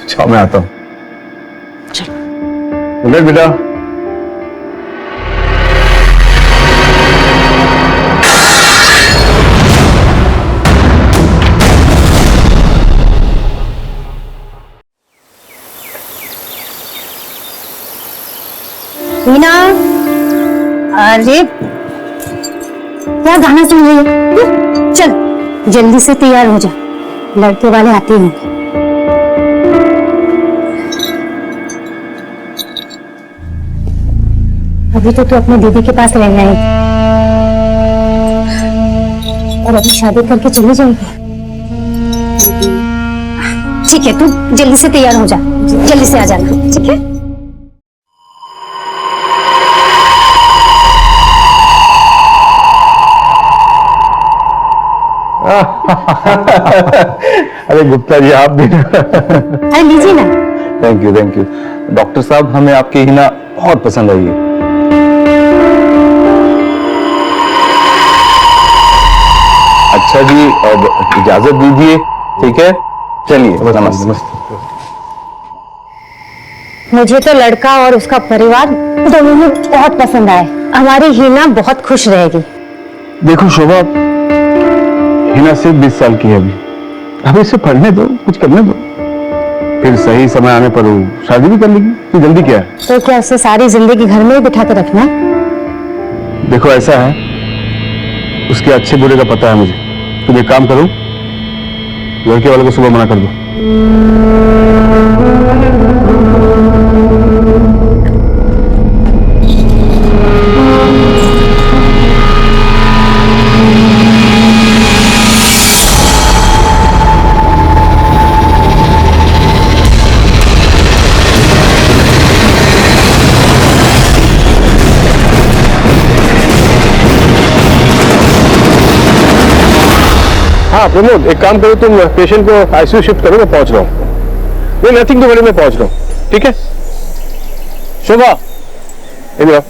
जाओ, मैं आता हूँ। गुड नाइट बेटा। टीना, अरे क्या गाना सुन रही है? चल जल्दी से तैयार हो जा, लड़के वाले आते होंगे। अभी तो तू अपने दीदी के पास रहना है और अभी शादी करके चली जाएगी। ठीक है, तू जल्दी से तैयार हो जा, जल्दी से आ जाना, ठीक है? अरे गुप्ता जी, आप भी। अरे लीजिए ना। Thank you, thank you. Doctor साहब, हमें आपकी हिना बहुत पसंद आई है। अच्छा जी, अब इजाजत दीजिए, ठीक है? चलिए, नमस्ते। मुझे तो लड़का और उसका परिवार दोनों ही बहुत पसंद आए। हमारी हिना बहुत खुश रहेगी। देखो शोभा, हिना सिर्फ 20 साल की है अभी इसे पढ़ने दो, कुछ करने दो, फिर सही समय आने पर वो शादी भी कर लेगी। तो जल्दी क्या है? तो क्या उसे सारी जिंदगी घर में ही बिठा के रखना? देखो ऐसा है, उसके अच्छे बुरे का पता है मुझे। तुम एक काम करो, लड़के वाले को सुबह मना कर दो। हाँ प्रमोद, एक काम करो, तुम पेशेंट को आईसीयू शिफ्ट करो, मैं पहुंच रहा हूँ। नहीं, नथिंग टू वरी, मैं पहुंच रहा हूँ, ठीक है? शोभा, इधर आओ।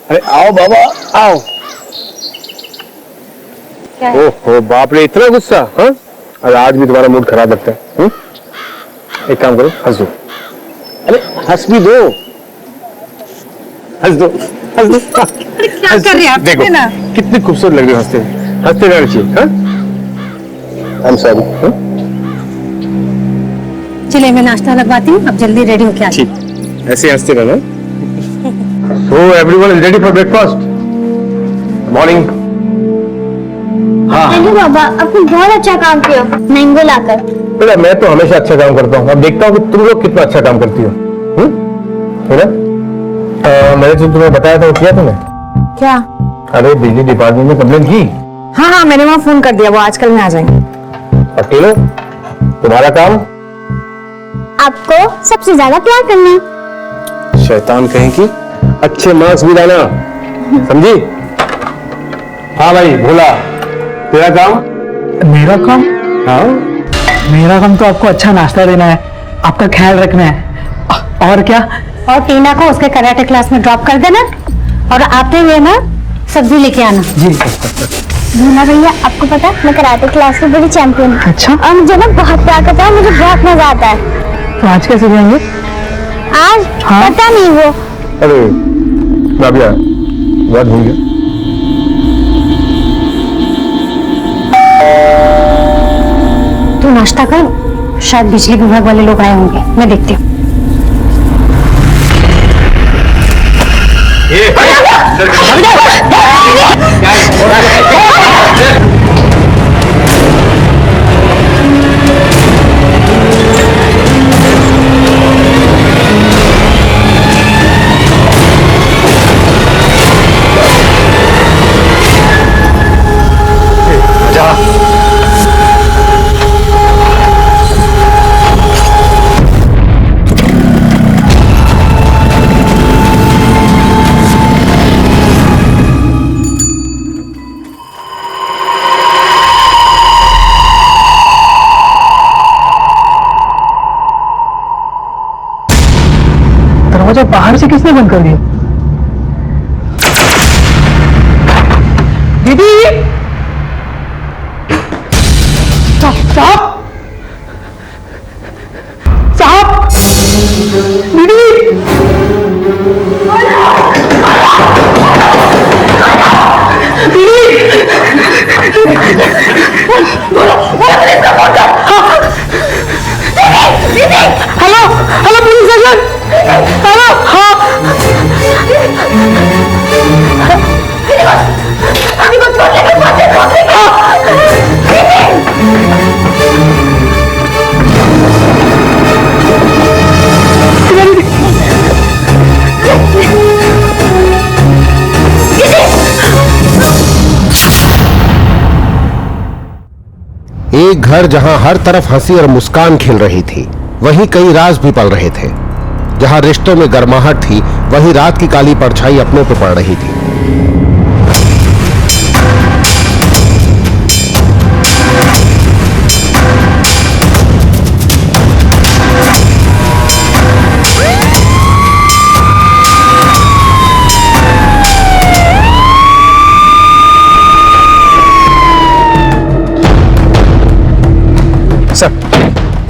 अरे आओ बाबा, आओ। ओहो बाप रे, इतना गुस्सा? हाँ, अरे आज भी तुम्हारा मूड खराब लगता है। एक काम करो, हंस दो। अरे हंस भी दो, हंस दो, हंस दो। क्या कर रहे हैं आप? देखो कितनी खूबसूरत लग रही हो हंसते हंसते रहना चाहिए। हाँ, आई एम सॉरी। चलिए मैं नाश्ता लगवाती हूँ, अब जल्दी रेडी होके आती हूँ। ठीक, ऐसे हंसते रहना। So everyone is ready for breakfast. Morning. हाँ बाबा, आपने बहुत अच्छा काम किया मैंगो लाकर। बेटा, मैं तो हमेशा अच्छा काम करता हूँ। अब देखता हूँ कि तुम लोग कितना अच्छा काम करती हो। मैंने जो तुम्हें बताया था वो किया तुमने? क्या? अरे बिजली डिपार्टमेंट में कंप्लेन की? हाँ हाँ, मैंने वहाँ फोन कर दिया, वो आजकल में आ जाएंगे। अकेले तुम्हारा काम? आपको सबसे ज्यादा प्यार करना। शैतान कहीं की, अच्छे मार्क्स भी लाना, समझी? हाँ भाई भोला, तेरा काम? मेरा काम? हाँ, मेरा काम तो आपको अच्छा नाश्ता देना है, आपका ख्याल रखना है। और क्या? और टीना को उसके कराटे क्लास में ड्रॉप कर देना और आते हुए ना सब्जी लेके आना। जी। भीमा भैया, आपको पता है मैं कराटे क्लास में बड़ी चैंपियन हूँ। अच्छा। और मुझे ना बहुत ताकत है, मुझे बहुत मजा आता है। तो आज कैसे जाएंगे? आज पता नहीं वो। अरे राबिया, बात भूल गया। तू नाश्ता कर, शायद बिजली विभाग वाले लोग आए होंगे, मैं देखती हूँ। दरवाजा बाहर से किसने बंद कर दिया? दीदी! साहब! साहब! दीदी! Hello hello police station, hello. हाँ एक घर जहां हर तरफ हंसी और मुस्कान खिल रही थी, वहीं कई राज भी पल रहे थे। जहां रिश्तों में गर्माहट थी, वहीं रात की काली परछाई अपनों पे पड़ रही थी।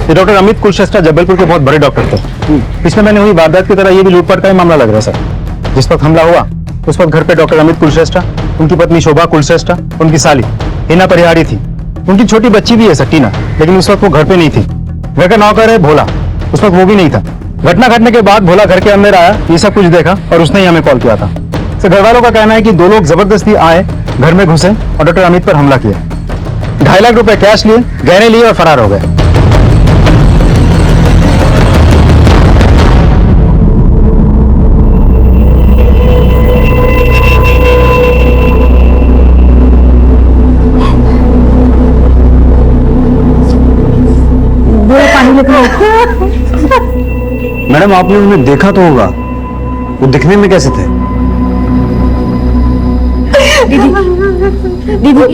ये डॉक्टर अमित कुलश्रेष्ठा जबलपुर के बहुत बड़े डॉक्टर थे। पिछले महीने हुई वारदात की तरह ये भी लूटपाट का ही मामला लग रहा है सर। जिस वक्त हमला हुआ उस वक्त घर पे डॉक्टर अमित कुलश्रेष्ठा, उनकी पत्नी शोभा कुलश्रेष्ठा, उनकी साली हिना परिहारी थी। उनकी छोटी बच्ची भी है सटीना, लेकिन उस वक्त वो घर पे नहीं थी। घर का नौकर है भोला, उस वक्त वो भी नहीं था। घटना घटने के बाद भोला घर के अंदर आया, ये सब कुछ देखा और उसने ही हमें कॉल किया था। सर घर वालों का कहना है कि दो लोग जबरदस्ती आए, घर में घुसे और डॉक्टर अमित पर हमला किया। 2.5 लाख रुपए कैश लिए, गहने लिए और फरार हो गए। मैडम आपने उन्हें देखा तो होगा, वो दिखने में कैसे थे? दीदी दीदी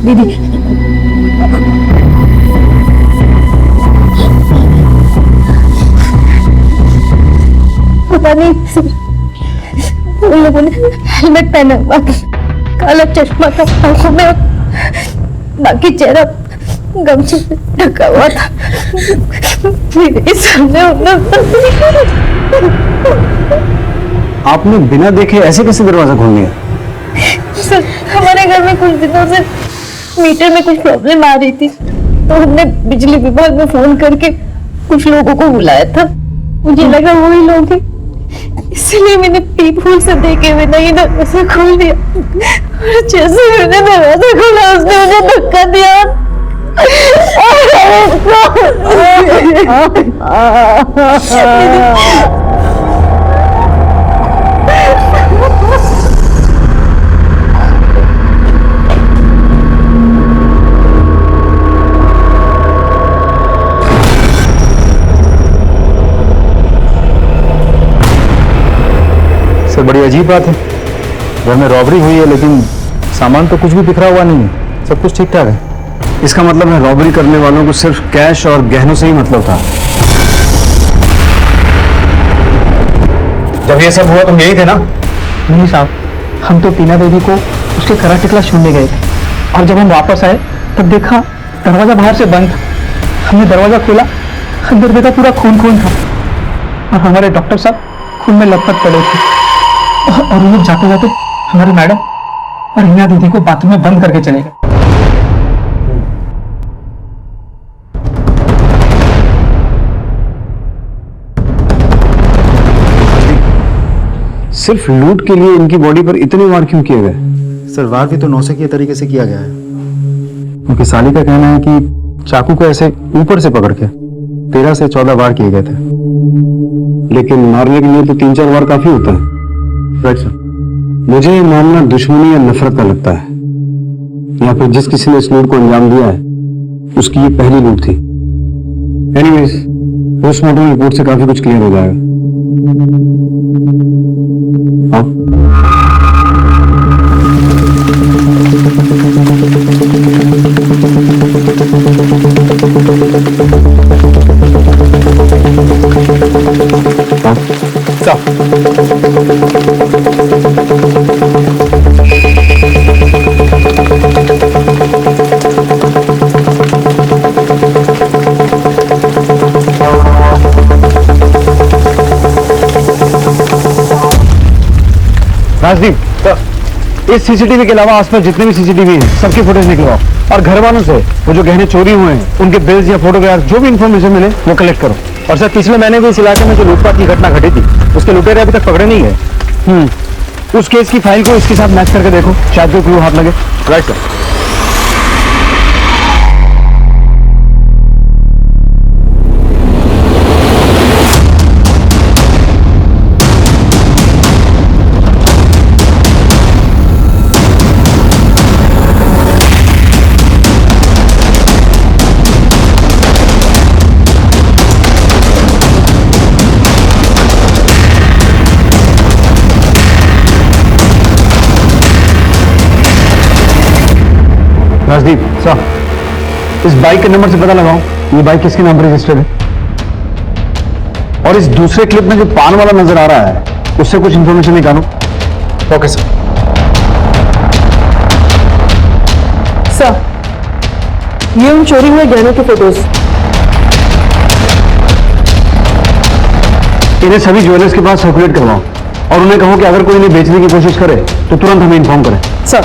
दीदी पता नहीं, उन लोगों ने हेलमेट पहना हुआ था, काला चश्मा था आंखों में, बाकी चेहरा गमछे से ढका हुआ था। मेरे सामने आपने बिना देखे ऐसे कैसे दरवाजा खोल दिया? सर हमारे घर में कुछ दिनों से मीटर में कुछ प्रॉब्लम आ रही थी, तो हमने बिजली विभाग में फोन करके कुछ लोगों को बुलाया था। मुझे लगा वही लोग हैं, इसलिए मैंने पीप होल से देखे हुए नहीं दरवाजा खोल दिया। और जैसे मैंने दरवाजा खोला उसने मुझे धक्का दिया। सर बड़ी अजीब बात है, घर में रॉबरी हुई है लेकिन सामान तो कुछ भी बिखरा हुआ नहीं है, सब कुछ ठीक ठाक है। इसका मतलब है रॉबरी करने वालों को सिर्फ कैश और गहनों से ही मतलब था। जब ये सब हुआ तुम यही थे ना? नहीं साहब, हम तो टीना देवी को उसके कराटे क्लास छोड़ने गए थे। और जब हम वापस आए तब देखा दरवाजा बाहर से बंद था। हमने दरवाजा खोला, अंदर देखा पूरा खून खून था और हमारे डॉक्टर साहब खून में लथपथ पड़े थे। और वो लोग जाते जाते हमारे मैडम और हिना दीदी को बाथरूम में बंद करके चले गए। सिर्फ लूट के लिए इनकी बॉडी पर इतने वार क्यों किए गए? सर वार भी तो नौसिखिए तरीके से किया गया है। उनकी साली का कहना है कि चाकू को ऐसे ऊपर से पकड़ के 13 से 14 वार किए गए थे। लेकिन मारने के लिए तो 3-4 वार काफी होता है। Right sir. मुझे ये मामला दुश्मनी या नफरत का लगता है, या फिर जिस किसी ने इस लूट को अंजाम दिया है उसकी ये पहली लूट थी। एनीवेज, पोस्टमार्टम रिपोर्ट से काफी कुछ क्लियर हो जाएगा। हाँ? राजदीप, इस सीसीटीवी के अलावा आसपास जितने भी सीसीटीवी हैं सबकी फुटेज निकलवाओ और घर वालों से वो जो गहने चोरी हुए हैं उनके बिल्स या फोटोग्राफ जो भी इंफॉर्मेशन मिले वो कलेक्ट करो। और सर पिछले महीने भी इस इलाके में जो लूटपाट की घटना घटी थी उसके लुटेरे अभी तक पकड़े नहीं गए। उस केस की फाइल को इसके साथ मैच करके देखो, शायद कोई क्लू हाथ लगे। Right sir. राजदीप सर, इस बाइक के नंबर से पता लगाओ ये बाइक किसके नाम पर रजिस्टर्ड है। और इस दूसरे क्लिप में जो पान वाला नजर आ रहा है उससे कुछ इंफॉर्मेशन निकालो। Okay sir. सर, ये उन चोरी हुए गहनों के फोटोज। इन्हें सभी ज्वेलर्स के पास सर्कुलेट करवाओ और उन्हें कहो कि अगर कोई इन्हें बेचने की कोशिश करे तो तुरंत हमें इन्फॉर्म करें। सर।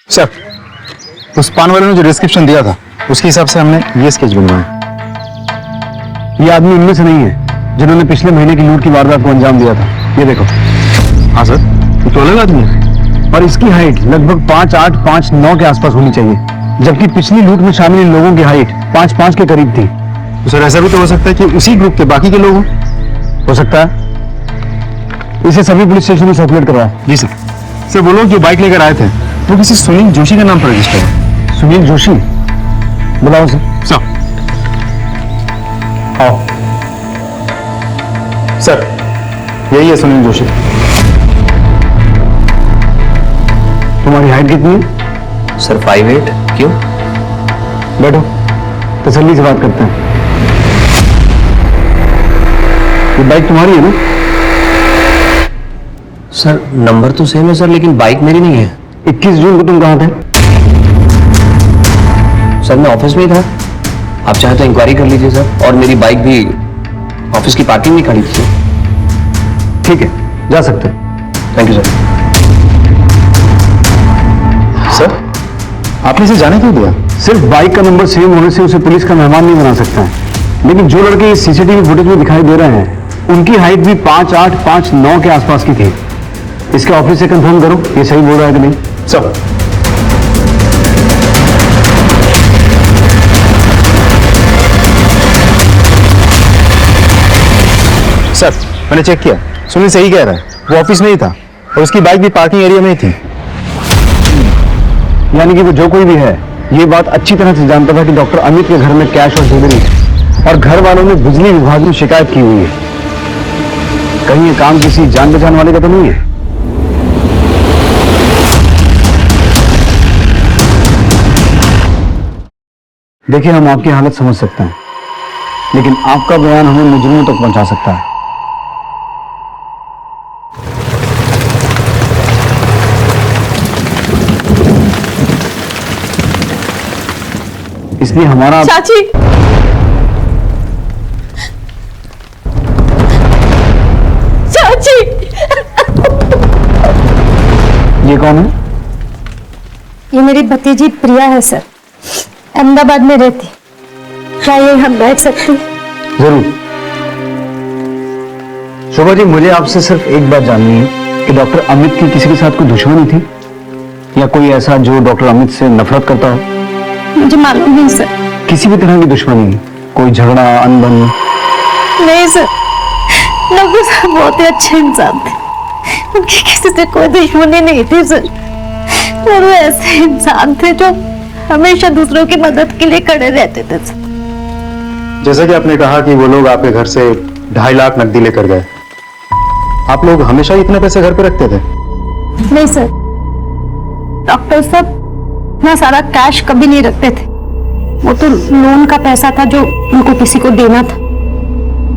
सर, उस पान वाले ने जो डिस्क्रिप्शन दिया था उसके हिसाब से हमने ये स्केच बनवाया। ये आदमी उनमें से नहीं है जिन्होंने पिछले महीने की लूट की वारदात को अंजाम दिया था। ये देखो। हाँ सर, ये तो अलग आदमी है और इसकी हाइट लगभग 5'8", 5'9" के आसपास होनी चाहिए, जबकि पिछली लूट में शामिल इन लोगों की हाइट 5'5" के करीब थी। तो सर ऐसा भी तो हो सकता है कि उसी ग्रुप के बाकी के लोग हो सकता है। इसे सभी पुलिस स्टेशन में सर्कुलेट करवाएं। जी सर। सर वो लोग जो बाइक लेकर आए थे वो किसी सुनील जोशी के नाम पर रजिस्टर है। सुनील जोशी? बुलाओ सर। सर। आओ। सर, यही है सुनील जोशी। तुम्हारी हाइट कितनी है? सर 5'8". क्यों? बैठो, तसल्ली से बात करते हैं। ये बाइक तुम्हारी है ना? सर नंबर तो सेम है सर, लेकिन बाइक मेरी नहीं है। 21 जून को तुम कहाँ थे? सर मैं ऑफिस में ही था। आप चाहे तो इंक्वायरी कर लीजिए सर। और मेरी बाइक भी ऑफिस की पार्किंग में खड़ी थी। ठीक है, जा सकते हैं। Thank you sir. सर, आपने इसे जाने क्यों दिया? सिर्फ बाइक का नंबर सेम होने से उसे पुलिस का मेहमान नहीं बना सकता है, लेकिन जो लड़के इस सीसीटीवी फुटेज में दिखाई दे रहे हैं उनकी हाइट भी 5'8", 5'9" के आसपास की थी। इसके ऑफिस से कंफर्म करो ये सही बोल रहा है कि नहीं। सर। सर, मैंने चेक किया, सुनील सही कह रहा है। वो ऑफिस में ही था और उसकी बाइक भी पार्किंग एरिया में ही थी। यानी कि वो जो कोई भी है ये बात अच्छी तरह से जानता था कि डॉक्टर अमित के घर में कैश और ज्वेलरी है और घर वालों ने बिजली विभाग में शिकायत की हुई है। कहीं ये काम किसी जान पहचान वाले का तो नहीं है? देखिए, हम आपकी हालत समझ सकते हैं, लेकिन आपका बयान हमें मुजरिमों तक पहुंचा सकता है। इसलिए हमारा चाची, चाची, ये कौन है? ये मेरी भतीजी प्रिया है सर, अहमदाबाद में रहती। क्या ये हम बैठ सकते हैं? जरूर। शोभा जी, मुझे आपसे सिर्फ एक बात जाननी है कि डॉक्टर अमित की किसी के साथ कोई दुश्मनी थी या कोई ऐसा जो डॉक्टर अमित से नफरत करता हो? मुझे मालूम नहीं सर। किसी भी तरह की दुश्मनी नहीं, कोई झगड़ा अनबन? नहीं सर, डॉक्टर साहब बहुत ही अच्छे इंसान थे, उनकी किसी से कोई दुश्मनी नहीं थी सर। और वो ऐसे इंसान थे जो हमेशा दूसरों की मदद के लिए खड़े रहते थे सर। जैसा कि आपने कहा कि वो लोग आपके घर से 2.5 लाख नकदी लेकर गए, आप लोग हमेशा इतने पैसे घर पे रखते थे? नहीं सर, डॉक्टर साहब इतना सारा कैश कभी नहीं रखते थे। वो तो लोन का पैसा था जो उनको किसी को देना था।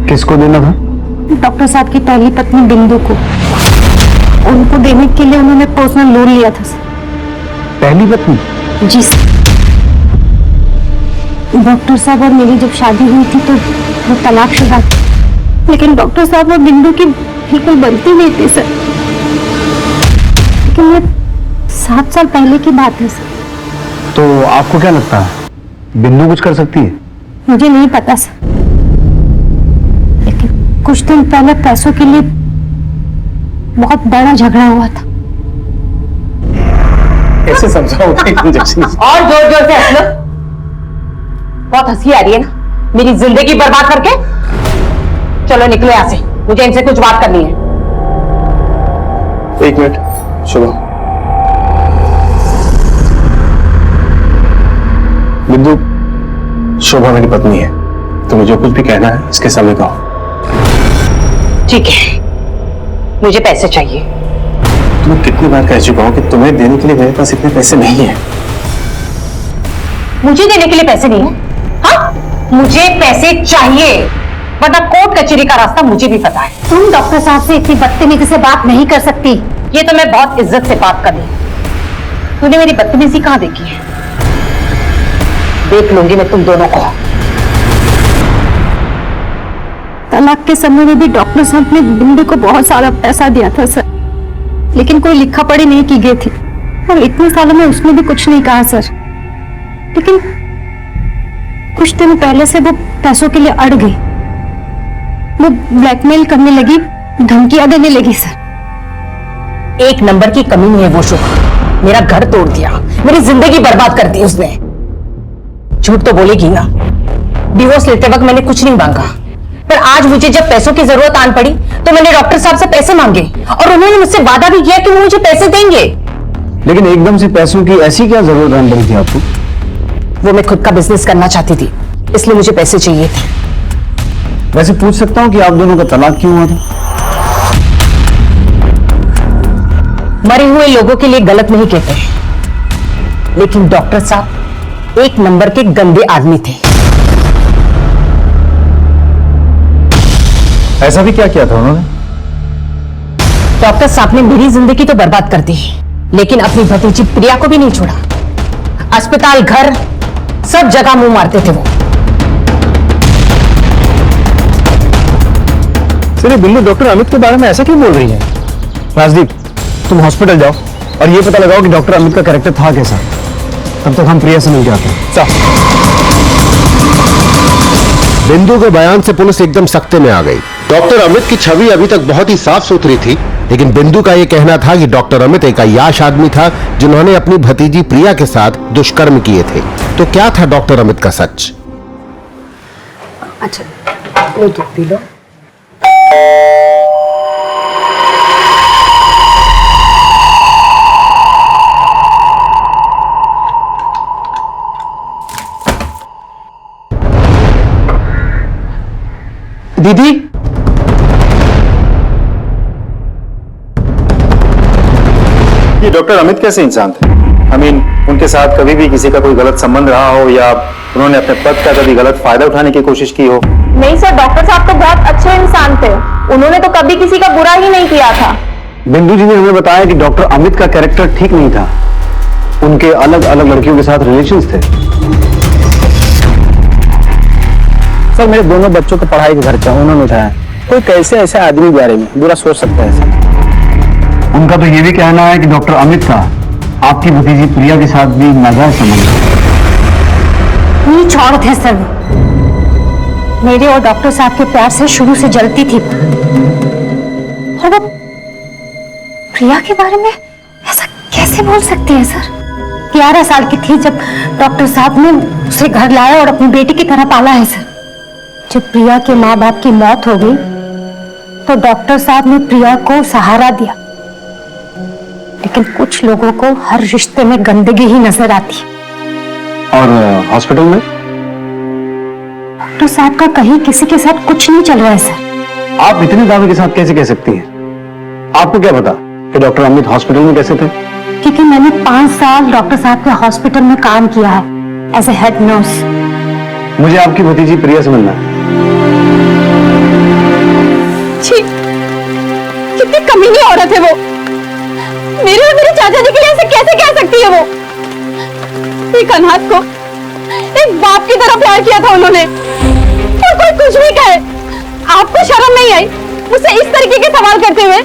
किसको देना था? डॉक्टर साहब की पहली पत्नी बिंदु को। उनको देने के लिए उन्होंने पर्सनल लोन लिया था सर। पहली पत्नी? जी सर। डॉक्टर साहब और मेरी जब शादी हुई थी तो वो तलाकशुदा थी, लेकिन डॉक्टर साहब और बिंदु की बिल्कुल बनती नहीं थी सर। लेकिन ये 7 साल पहले की बात है सर। तो आपको क्या लगता है बिंदु कुछ कर सकती है? मुझे नहीं पता सर, लेकिन कुछ दिन पहले पैसों के लिए बहुत बड़ा झगड़ा हुआ था। कैसे समझाओगे इंजेक्शन? और जोर जोर से हंस लो। बहुत हंसी आ रही है ना मेरी जिंदगी बर्बाद करके। चलो निकलो यहाँ से, मुझे इनसे कुछ बात करनी है। 1 मिनट शुभ। बिंदु, शोभा मेरी पत्नी है, तुम्हें जो कुछ भी कहना है इसके सामने कहो। ठीक है, मुझे पैसे चाहिए। तुम्हें कितनी बार कह चुका हूं कि तुम्हें देने के लिए मेरे पास इतने पैसे नहीं है। मुझे देने के लिए पैसे नहीं है? हाँ, मुझे पैसे चाहिए, वरना कोर्ट कचहरी का रास्ता मुझे भी पता है। तुम डॉक्टर साहब से इतनी बदतमीजी से बात नहीं कर सकती। ये तो मैं बहुत इज्जत से बात कर रही। तूने मेरी बदतमीजी कहाँ देखी है? देख लूंगी मैं तुम दोनों को। तलाक के समय में भी डॉक्टर साहब ने बिंदु को बहुत सारा पैसा दिया था सर, लेकिन कोई लिखा पढ़ी नहीं की गई थी और इतने सालों में उसने भी कुछ नहीं कहा सर। लेकिन कुछ दिन पहले से वो पैसों के लिए अड़ गई। वो ब्लैकमेल करने लगी, धमकियां देने लगी सर। एक नंबर की कमी नहीं है वो शोभा। मेरा घर तोड़ दिया, मेरी जिंदगी बर्बाद कर दी उसने। झूठ तो बोलेगी ना, डिवोर्स लेते वक्त मैंने कुछ नहीं मांगा, पर आज मुझे जब पैसों की जरूरत आन पड़ी तो मैंने डॉक्टर साहब से पैसे मांगे और उन्होंने मुझसे वादा भी किया कि वो मुझे पैसे देंगे। लेकिन एकदम से पैसों की ऐसी क्या जरूरत आन पड़ी थी आपको? वो मैं खुद का बिजनेस करना चाहती थी, इसलिए मुझे पैसे चाहिए थे। वैसे पूछ सकता हूँ कि आप दोनों का तलाक क्यों हुआ था? मरे हुए लोगों के लिए गलत नहीं कहते, लेकिन डॉक्टर साहब एक नंबर के गंदे आदमी थे। ऐसा भी क्या किया था उन्होंने? डॉक्टर साहब ने मेरी जिंदगी तो बर्बाद कर दी, लेकिन अपनी भतीजी प्रिया को भी नहीं छोड़ा। अस्पताल, घर, सब जगह मुंह मारते थे वो। सिर्फ बिल्लू डॉक्टर अमित के बारे में ऐसा क्यों बोल रही है? राजदीप, तुम हॉस्पिटल जाओ और ये पता लगाओ कि डॉक्टर अमित का कैरेक्टर था कैसा। तब तक हम प्रिया से मिल जाते हैं। बिंदु के बयान से पुलिस एकदम सख्ते में आ गई। डॉक्टर अमित की छवि अभी तक बहुत ही साफ सुथरी थी, लेकिन बिंदु का यह कहना था कि डॉक्टर अमित एक अय्याश आदमी था जिन्होंने अपनी भतीजी प्रिया के साथ दुष्कर्म किए थे। तो क्या था डॉक्टर अमित का सच? अच्छा, लो दूध पी लो। दीदी, ये डॉक्टर अमित कैसे इंसान थे? I mean, उनके साथ कभी भी किसी का कोई गलत संबंध रहा हो या उन्होंने अपने पद का कभी गलत फायदा उठाने की कोशिश की हो? नहीं सर, डॉक्टर साहब तो बहुत अच्छे इंसान थे, उन्होंने तो कभी किसी का बुरा ही नहीं किया था। बिंदु जी ने हमें बताया कि डॉक्टर अमित का कैरेक्टर ठीक नहीं था, उनके अलग अलग लड़कियों के साथ रिलेशंस थे। सर मेरे दोनों बच्चों का पढ़ाई का खर्चा उन्होंने उठाया। कोई कैसे ऐसे आदमी के बारे में बुरा सोच सकता है सर? उनका तो ये भी कहना है कि डॉक्टर अमित का आपकी भतीजी प्रिया के साथ भी नाजायज संबंध है। नीच औरत है सर। मेरे और डॉक्टर साहब के प्यार से शुरू से जलती थी, और वो प्रिया के बारे में ऐसा कैसे बोल सकती है सर? 11 साल की थी जब डॉक्टर साहब ने उसे घर लाया और अपनी बेटी की तरह पाला है सर। जब प्रिया के माँ बाप की मौत हो गई तो डॉक्टर साहब ने प्रिया को सहारा दिया, लेकिन कुछ लोगों को हर रिश्ते में गंदगी ही नजर आती है। और हॉस्पिटल में डॉक्टर साहब का कहीं किसी के साथ कुछ नहीं चल रहा है सर। आप इतने दावे के साथ कैसे कह सकती हैं? आपको क्या पता कि डॉक्टर अमित हॉस्पिटल में कैसे थे? क्योंकि मैंने 5 साल डॉक्टर साहब के हॉस्पिटल में काम किया है एज ए हेड नर्स। मुझे आपकी भतीजी प्रिया से मिलना है। छी, कितनी कमीनी औरत है वो। मेरे और मेरे चाचा जी के लिए ऐसे कैसे कह सकती है वो? एक अनाथ को एक बाप की तरह प्यार किया था उन्होंने, और कोई कुछ भी कहे आपको शर्म नहीं आई मुझसे इस तरीके के सवाल करते हुए?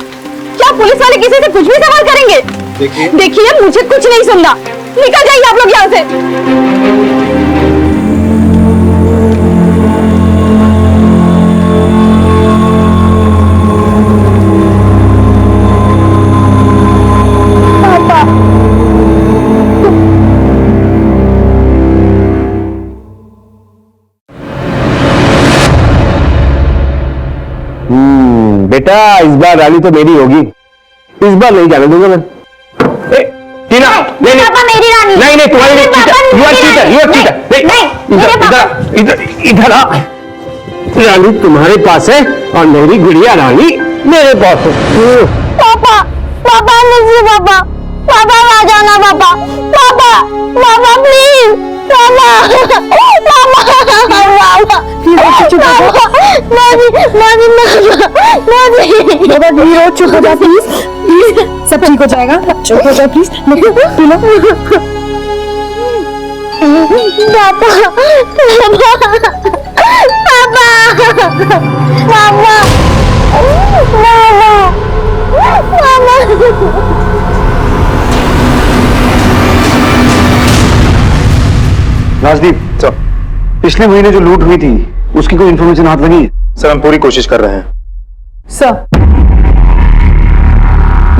क्या पुलिस वाले किसी से कुछ भी सवाल करेंगे? देखिए मुझे कुछ नहीं सुनना, निकल जाइए आप लोग यहाँ से। बेटा इस बार रानी तो मेरी होगी, इस बार नहीं जाने दूंगा मैं। टीना, नहीं नहीं पापा मेरी रानी नहीं नहीं तुम्हारी नहीं, cheater, you are cheater, you are cheater. नहीं इधर इधर आ, रानी तुम्हारे पास है और मेरी गुड़िया रानी मेरे पास है। पापा पापा मुझे पापा पापा आ जाना पापा पापा पापा प्लीज पापा पापा पापा चुप हो जा प्लीज, प्लीज सब ठीक हो जाएगा, चुप हो जा प्लीज। राजदीप सर, पिछले महीने जो लूट हुई थी उसकी कोई इन्फॉर्मेशन हाथ लगी है? सर हम पूरी कोशिश कर रहे हैं। सर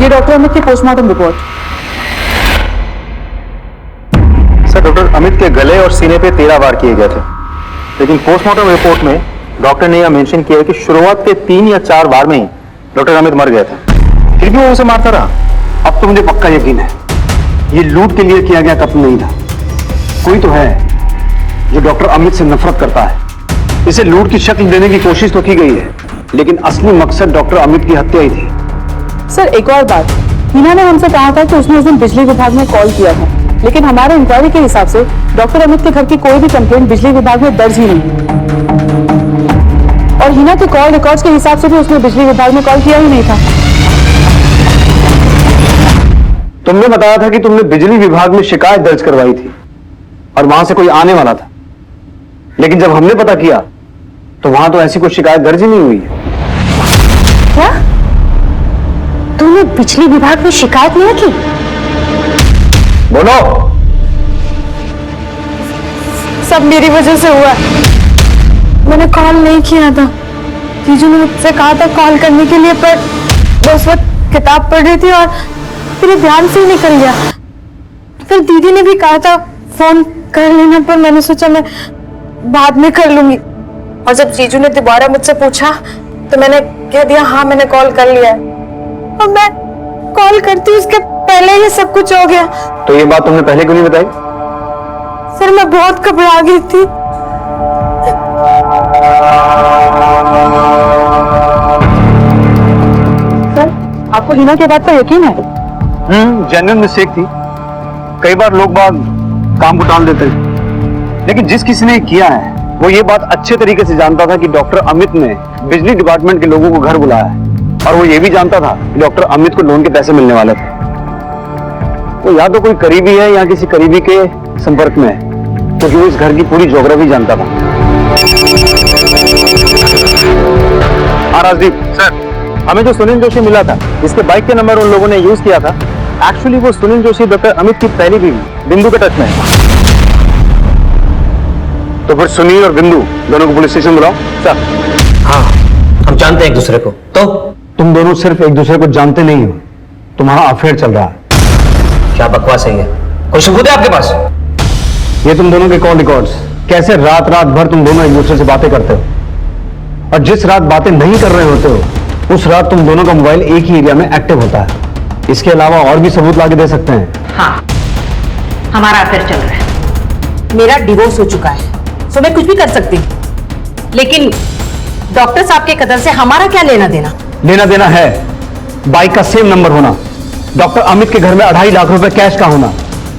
ये डॉक्टर अमित की postmortem report. Sir doctor Amit के गले और सीने पे 13 वार किए गए थे, लेकिन पोस्टमार्टम रिपोर्ट में डॉक्टर ने यह मेंशन किया कि शुरुआत के 3 या 4 वार में ही डॉक्टर अमित मर गए थे, फिर भी वो उसे मारता रहा। अब तो मुझे पक्का यकीन है ये लूट के लिए किया गया कत्ल नहीं था। कोई तो है जो डॉक्टर अमित से नफरत करता है। इसे लूट की शक्ल देने की कोशिश तो की गई है, लेकिन असली मकसद डॉक्टर अमित की हत्या ही थी। सर एक और बात, हिना ने हमसे कहा था कि उसने उस दिन बिजली विभाग में कॉल किया था, लेकिन हमारे इंक्वायरी के हिसाब से डॉक्टर अमित के घर की कोई भी कंप्लेंट बिजली विभाग में दर्ज ही नहीं। और हिना के कॉल रिकॉर्ड्स के हिसाब से भी उसने बिजली विभाग में कॉल किया ही नहीं था। तुमने बताया था कि तुमने बिजली विभाग में शिकायत दर्ज करवाई थी और वहां से कोई आने वाला था, लेकिन जब हमने पता किया तो वहां तो ऐसी कोई शिकायत दर्ज ही नहीं हुई है। क्या तूने बिजली विभाग में शिकायत नहीं की? बोलो। सब मेरी वजह से हुआ। मैंने कॉल नहीं किया था, जीजू ने मुझसे कहा था कॉल करने के लिए, पर वो उस वक्त किताब पढ़ रही थी और मेरे ध्यान से ही निकल गया। फिर दीदी ने भी कहा था फोन कर लेना, पर मैंने सोचा मैं बाद में कर लूंगी। और जब जीजू ने दोबारा मुझसे पूछा तो मैंने कह दिया हाँ मैंने कॉल कर लिया है। और मैं कॉल करती उसके पहले ही सब कुछ हो गया। तो ये बात तुमने पहले क्यों नहीं बताई? सर मैं बहुत घबरा गई थी। सर आपको हिना के बात पर यकीन है? जेन्युइन मिस्टेक थी। कई बार लोग बाग काम को टाल देते हैं, लेकिन जिस किसी ने किया है वो ये बात अच्छे तरीके से जानता था कि डॉक्टर अमित ने बिजली डिपार्टमेंट के लोगों को घर बुलाया है, और वो ये भी जानता था कि डॉक्टर अमित को लोन के पैसे मिलने वाले थे। वो या तो कोई करीबी है या किसी करीबी के संपर्क में है, क्योंकि वो इस घर की पूरी ज्योग्राफी जानता था। हाँ राजदीप सर, हमें जो सुनील जोशी मिला था, इसके बाइक के नंबर उन लोगों ने यूज किया था। एक्चुअली वो सुनील जोशी डॉक्टर अमित की पहली बीवी बिंदु के टच में है। तो फिर सुनील और बिंदु दोनों को पुलिस स्टेशन बुलाओ। सर हाँ, हम जानते हैं एक दूसरे को। तो तुम दोनों सिर्फ एक दूसरे को जानते नहीं हो, तुम्हारा अफेयर चल रहा है। क्या बकवास है ये? कोई सबूत है आपके पास? ये तुम दोनों के कॉल रिकॉर्ड्स, कैसे रात रात भर तुम दोनों एक दूसरे से बातें करते हो, और जिस रात बातें नहीं कर रहे होते हो उस रात तुम दोनों का मोबाइल एक ही एरिया में एक्टिव होता है। इसके अलावा और भी सबूत लाके दे सकते हैं। हाँ, हमारा अफेयर चल रहा है, मेरा डिवोर्स हो चुका है, सो मैं कुछ भी कर सकती हूँ। लेकिन डॉक्टर साहब के कत्ल से हमारा क्या लेना देना? लेना देना है बाइक का सेम नंबर होना, डॉक्टर अमित के घर में 2.5 लाख रुपए कैश का होना,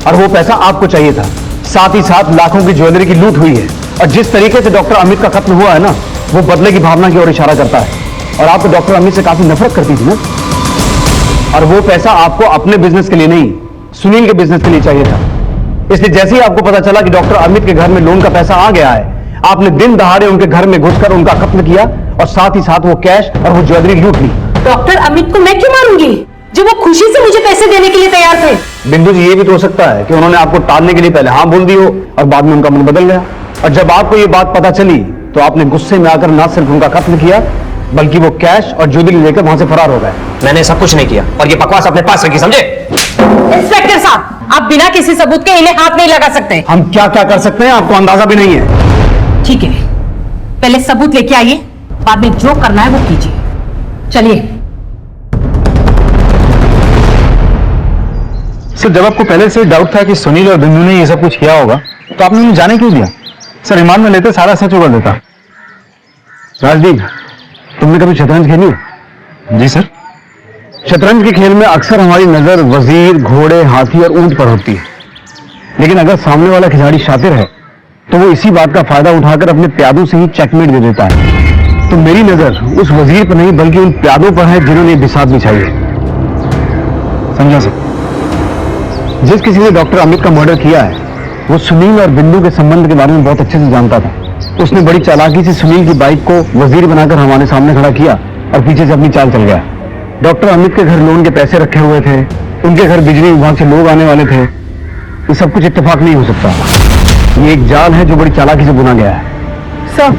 और वो पैसा आपको चाहिए था। साथ ही साथ लाखों की ज्वेलरी की लूट हुई है, और जिस तरीके से डॉक्टर अमित का कत्ल हुआ है ना, वो बदले की भावना की ओर इशारा करता है। और आप तो डॉक्टर अमित से काफी नफरत करती थी ना, और वो पैसा आपको अपने बिजनेस के लिए नहीं, सुनील के बिजनेस के लिए चाहिए था। इसलिए जैसे ही आपको पता चला कि डॉक्टर अमित के घर में लोन का पैसा आ गया है, आपने दिन दहाड़े उनके घर में घुसकर उनका कत्ल किया, और साथ ही साथ वो कैश और वो ज्वेलरी लूट ली। डॉक्टर अमित को मैं क्यों मारूंगी, जब वो खुशी से मुझे पैसे देने के लिए तैयार थे? बिंदु जी, ये भी तो हो सकता है कि उन्होंने आपको टालने के लिए पहले हाँ बोल दी हो, और बाद में उनका मन बदल गया, और जब आपको ये बात पता चली तो आपने गुस्से में आकर ना सिर्फ उनका कत्ल किया, बल्कि वो कैश और ज्वेलरी लेकर वहां से फरार हो गए। मैंने सब कुछ नहीं किया, और ये बकवास अपने पास रखी, समझे? इंस्पेक्टर साहब, आप बिना किसी सबूत के इन्हें हाथ नहीं लगा सकते। हम क्या क्या कर सकते हैं आपको अंदाजा भी नहीं है। ठीक है, पहले सबूत लेके आइए, बाद में जो करना है वो कीजिए। चलिए। सर, जब आपको पहले से डाउट था कि सुनील और बिंदु ने ये सब कुछ किया होगा, तो आपने उन्हें जाने क्यों दिया? सर, रिमांड में लेते सारा सच उगल देता। राजदीप, तुमने कभी शतरंज खेली है? जी सर। शतरंज के खेल में अक्सर हमारी नजर वजीर, घोड़े, हाथी और ऊंट पर होती है, लेकिन अगर सामने वाला खिलाड़ी शातिर है तो वो इसी बात का फायदा उठाकर अपने प्यादों से ही चेकमेट दे देता है। तो मेरी नजर उस वजीर पर नहीं बल्कि उन प्यादों पर है जिन्होंने बिसात बिछाई है। समझा सर? जिस किसी ने डॉक्टर अमित का मर्डर किया है वो सुनील और बिंदु के संबंध के बारे में बहुत अच्छे से जानता था। उसने बड़ी चालाकी से सुनील की बाइक को वजीर बनाकर हमारे सामने खड़ा किया और पीछे से अपनी चाल चल गया। डॉक्टर अमित के घर लोन के पैसे रखे हुए थे, उनके घर बिजली विभाग से लोग आने वाले थे। ये सब कुछ इत्तेफाक नहीं हो सकता, ये एक जाल है जो बड़ी चालाकी से बुना गया है। सर,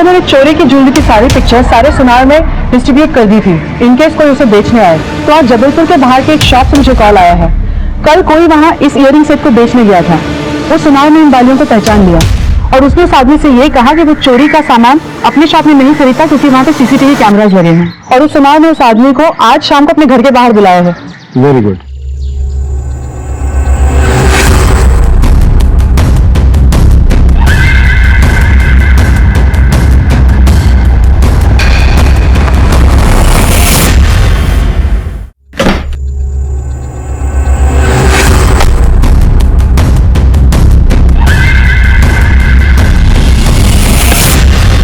मैंने चोरी की ज्वेलरी की सारी पिक्चर्स सारे सुनार में डिस्ट्रीब्यूट कर दी थी, इनकेस कोई उसे बेचने आए। तो आज जबलपुर के बाहर के एक शॉप से मुझे कॉल आया है, कल कोई वहाँ इस इयरिंग सेट को बेचने गया था। वो सुनार ने इन बालियों को पहचान लिया, और उसने उस आदमी से ये कहा कि वो चोरी का सामान अपने शॉप में नहीं खरीदता क्योंकि वहाँ पे सीसीटीवी कैमराज लगे हैं, और उस सुनार ने उस आदमी को आज शाम को अपने घर के बाहर बुलाया है। Very good.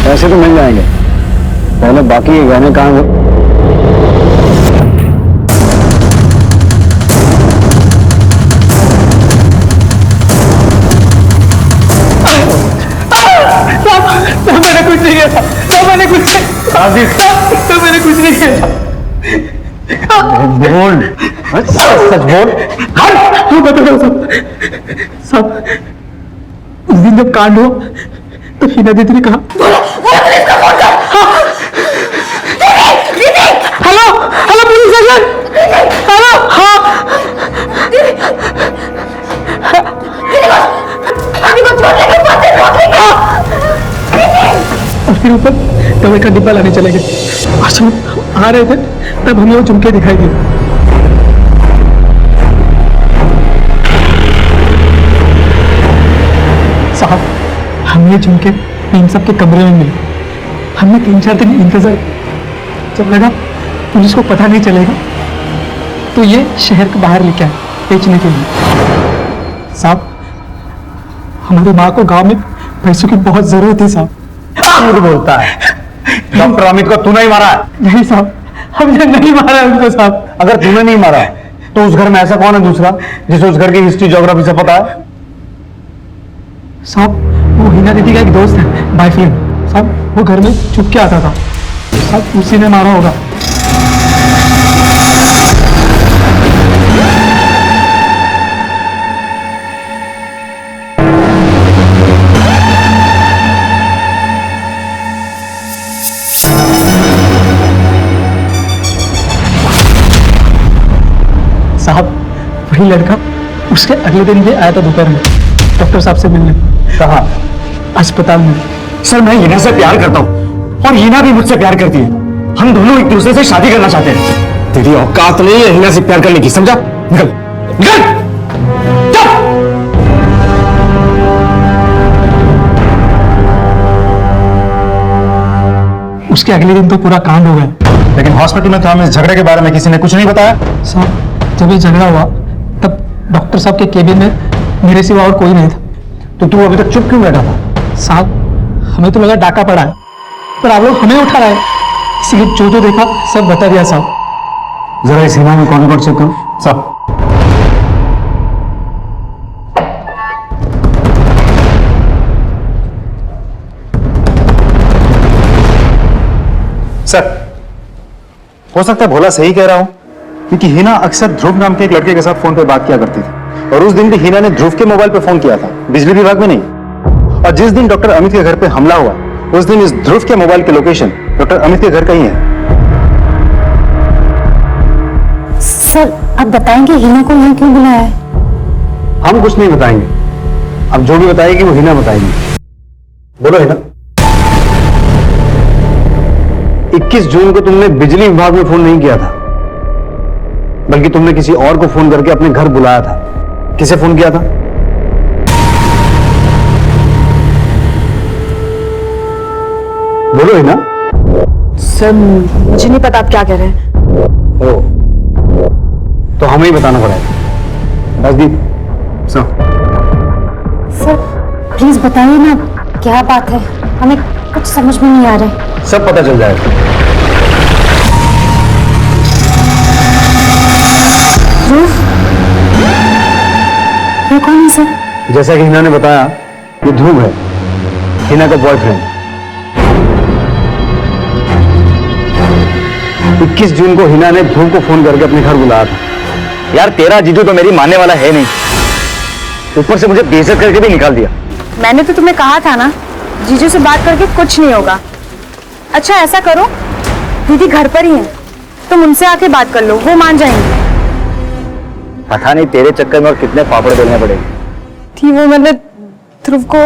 पैसे तो मिल जाएंगे, पहले बाकी ये गहने कहाँ? मैंने कुछ नहीं किया, मैंने कुछ नहीं, मैंने कुछ नहीं किया। बोल, सच बोल। तू बता सब। उस दिन जब कांड हुआ तो हिना दीदी ने कहा, hello hello police station, hello. हाँ, और फिर ऊपर दवाई का डिब्बा लाने चले गए। आज हम आ रहे थे तब हमें वो झुमके दिखाई दिए। साहब, हम ये झुमके इन सब के कमरे में मिले। हमने 3-4 दिन इंतजार, जब लगा पुलिस को पता नहीं चलेगा तो ये शहर के बाहर लेके आए बेचने के लिए। साहब, हमारी माँ को गांव में पैसों की बहुत जरूरत थी साहब। झूठ बोलता है, डॉक्टर अमित को तूने ही मारा है? नहीं साहब, हमने नहीं मारा उनको साहब। अगर तूने नहीं मारा तो उस घर में ऐसा कौन है दूसरा जिसे उस घर की हिस्ट्री ज्योग्राफी से पता है? साहब, वो हिना दीदी का एक दोस्त है, बॉयफ्रेंड साहब, वो घर में छुप के आता था। साहब उसी ने मारा होगा। साहब वही लड़का उसके अगले दिन भी आया था दोपहर में डॉक्टर साहब से मिलने। कहा? अस्पताल में। सर मैं हिना से प्यार करता हूँ और हिना भी मुझसे प्यार करती है। हम दोनों एक दूसरे से शादी करना चाहते हैं। तेरी औकात नहीं है हिना से प्यार करने की, समझा? निकल निकल। उसके अगले दिन तो पूरा कांड हो गया। लेकिन हॉस्पिटल में तो हमें इस झगड़े के बारे में किसी ने कुछ नहीं बताया। साहब जब ये झगड़ा हुआ तब डॉक्टर साहब के केबिन में मेरे सिवा और कोई नहीं था। तो तू अभी तक चुप क्यों बैठा था? साहब हमें तो लगा डाका पड़ा है, पर आप लोग हमें उठा रहे, इसलिए जो देखा सब बता दिया साहब। जरा इस हिना में कौन रिकॉर्ड चेक करो साहब। सर हो सकता है भोला सही कह रहा हूं, क्योंकि हिना अक्सर ध्रुव नाम के एक लड़के के साथ फोन पे बात किया करती थी और उस दिन भी हिना ने ध्रुव के मोबाइल पे फोन किया था, बिजली विभाग में नहीं। और जिस दिन डॉक्टर अमित के घर पे हमला हुआ उस दिन इस ध्रुव के मोबाइल की लोकेशन डॉक्टर अमित के घर का ही है। सर आप बताएंगे हिना को यहाँ क्यों बुलाया है? हम कुछ नहीं बताएंगे, अब जो भी बताएगी वो हिना बताएगी। बोलो हिना। 21 जून को तुमने बिजली विभाग में फोन नहीं किया था, बल्कि तुमने किसी और को फोन करके अपने घर बुलाया था। किसे फोन किया था? बोलो हिना। सर मुझे नहीं पता आप क्या कह रहे हैं। ओ, तो हमें ही बताना पड़ेगा। राजदीप सर प्लीज बताइए ना क्या बात है, हमें कुछ समझ में नहीं आ रहा है। सब पता चल जाएगा। ये कौन है सर? जैसा कि हिना ने बताया ये ध्रुव है, हिना का बॉयफ्रेंड। 21 जून को हिना ने ध्रुव को फोन करके अपने घर बुलाया था। यार तेरा जीजू तो मेरी मानने वाला है नहीं, ऊपर से मुझे बेइज्जत करके भी निकाल दिया। मैंने तो तुम्हें कहा था ना जीजू से बात करके कुछ नहीं होगा। अच्छा ऐसा करो, दीदी घर पर ही है, तुम उनसे आके बात कर लो, वो मान जाएंगे। पता नहीं तेरे चक्कर में और कितने पापड़ बेलने पड़ेंगे। थी वो मैंने ध्रुव को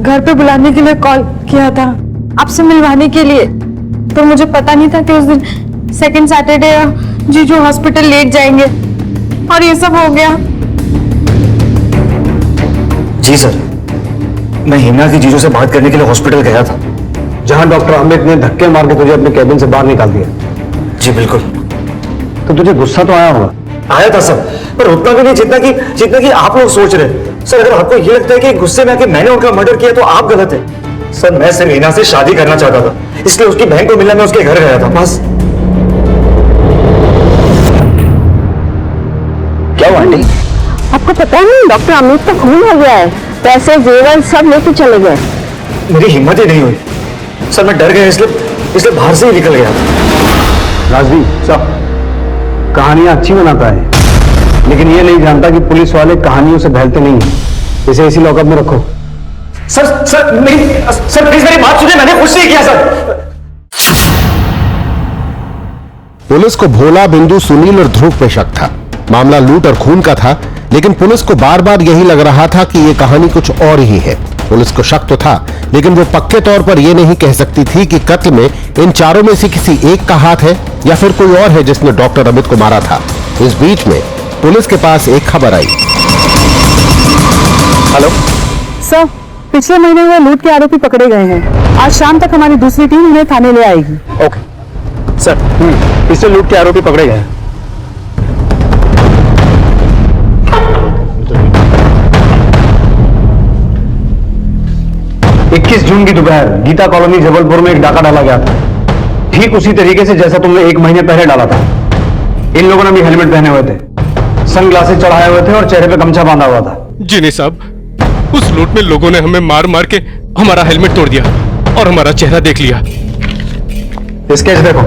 घर पे बुलाने के लिए कॉल किया था, आपसे मिलवाने के लिए, तो मुझे पता नहीं था कि उस दिन सेकंड सैटरडे जीजू हॉस्पिटल लेट जाएंगे और ये सब हो गया। जी सर, मैं हिना की जीजू से बात करने के लिए हॉस्पिटल गया था, जहां डॉक्टर अमित ने धक्के मार के तुझे अपने कैबिन से बाहर निकाल दिया। जी बिल्कुल। तो तुझे गुस्सा तो आया होगा? आया था सर, पर उतना भी नहीं जितना कि आप लोग सोच रहे। सर अगर आपको ये लगता है कि गुस्से में आके मैंने उनका मर्डर किया तो आप गलत है। सर मैं सिर्फ हिना से शादी करना चाहता था, इसलिए उसकी बहन को मिलने मैं उसके घर गया था, बस। क्या हुआ आंटी? आपको पता नहीं डॉक्टर अमित का खून हो गया है, पैसे जेवर सब लेके चले गए। मेरी हिम्मत ही नहीं हुई सर, मैं डर गया इसलिए बाहर से ही निकल गया। राजदीप साहब कहानियां अच्छी बनाता है, लेकिन ये नहीं जानता कि पुलिस वाले कहानियों से बहलते नहीं है। इसे इसी लॉकअप में रखो। सर प्लीज मेरी बात सुनिए, मैंने कुछ नहीं किया सर। पुलिस को भोला, बिंदु, सुनील और ध्रुव पे शक था। मामला लूट और खून का था, लेकिन पुलिस को बार बार यही लग रहा था कि यह कहानी कुछ और ही है। पुलिस को शक तो था, लेकिन वो पक्के तौर पर यह नहीं कह सकती थी कि कत्ल में इन चारों में से किसी एक का हाथ है या फिर कोई और है जिसने डॉक्टर अमित को मारा था। इस बीच में पुलिस के पास एक खबर आई। हेलो सर, पिछले महीने हुए लूट के आरोपी पकड़े गए हैं। आज शाम तक हमारी दूसरी टीम उन्हें थाने ले आएगी। ओके सर, पिछले लूट के आरोपी पकड़े गए हैं। 21 जून की दोपहर गीता कॉलोनी जबलपुर में एक डाका डाला गया था, ठीक उसी तरीके से जैसा तुमने 1 महीने पहले डाला था। इन लोगों ने भी हेलमेट पहने हुए थे, सन ग्लासेस चढ़ाए हुए थे और चेहरे पे गमछा बांधा हुआ था। जी नहीं साहब, उस लूट में लोगों ने हमें मार मार के हमारा हेलमेट तोड़ दिया और हमारा चेहरा देख लिया। स्केच देखो,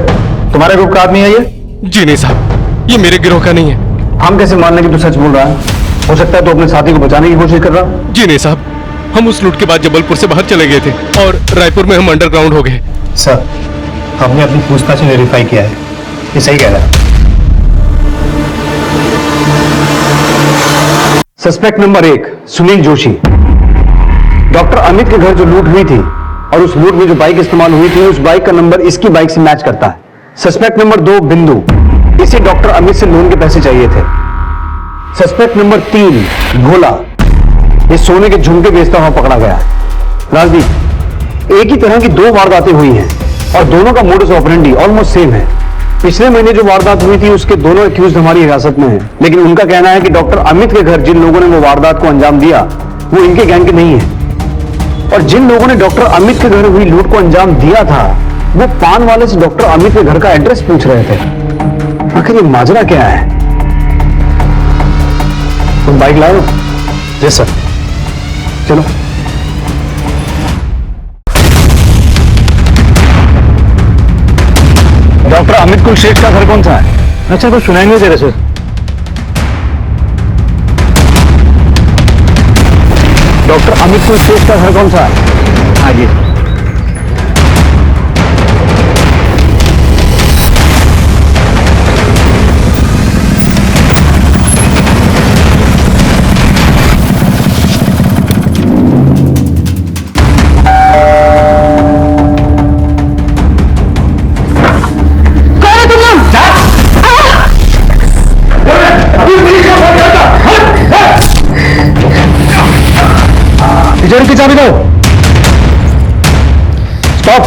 तुम्हारे ग्रुप का आदमी है ये? जी नहीं साहब, ये मेरे गिरोह का नहीं है। हम कैसे मान लें कि तू सच बोल रहा है? हो सकता है तो अपने साथी को बचाने की कोशिश कर रहा। जी नहीं साहब, हम उस लूट के बाद जबलपुर से बाहर चले गए थे और रायपुर में हम अंडरग्राउंड हो गए। सर, हमने अपनी पूछताछ में वेरीफाई किया है, ये सही कह रहा है। Suspect number 1 Sunil Joshi. Doctor Amit के घर जो लूट हुई थी और उस लूट में जो बाइक इस्तेमाल हुई थी, उस बाइक का नंबर इसकी बाइक से मैच करता है। सस्पेक्ट नंबर 2 बिंदु, इसे डॉक्टर अमित से लोन के पैसे चाहिए थे। सस्पेक्ट नंबर 3 भोला, ये सोने के झुमके बेचता हुआ पकड़ा गया। राजदीप, एक ही तरह की 2 वारदातें हुई हैं और दोनों का मोडस ऑपरेंडी ऑलमोस्ट सेम है। पिछले महीने जो वारदात हुई थी उसके दोनों एक्यूज हमारी हिरासत में हैं, लेकिन उनका कहना है कि डॉक्टर अमित के घर जिन लोगों ने वो वारदात को अंजाम दिया वो इनके गैंग के नहीं है। और जिन लोगों ने डॉक्टर अमित के घर हुई लूट को अंजाम दिया था वो पान वाले से डॉक्टर अमित के घर का एड्रेस पूछ रहे थे। आखिर ये माजरा क्या है? तुम बाइक लाए हो? जी सर। चलो। डॉक्टर अमित कुलश्रेष्ठ का घर कौन सा है? अच्छा, कुछ सुनाई नहीं दे रहे सर। डॉक्टर अमित कुलश्रेष्ठ का घर कौन सा है? हाँ जी। तिजोरी की चाबी दो। स्टॉप।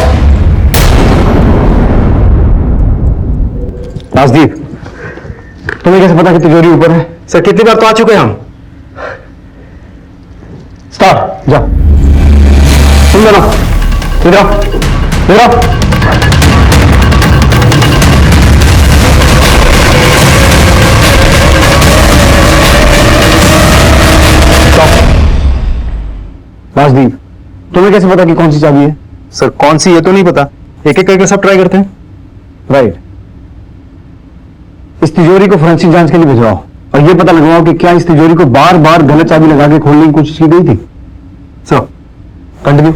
राजदीप, तुम्हें कैसे पता कि तिजोरी ऊपर है? सर, कितनी बार तो आ चुके हैं हम। स्टॉप, जाओ। तुम दोनों इधर आओ, इधर आओ। राजदीप, तुम्हें कैसे पता कि कौन सी चाबी है? सर, कौन सी ये तो नहीं पता, एक एक करके सब ट्राई करते हैं। राइट। इस तिजोरी को फोरेंसिक जांच के लिए भिजवाओ और ये पता लगवाओ कि क्या इस तिजोरी को बार बार गलत चाबी लगा के खोलने की कोशिश की गई थी। Sir, continue.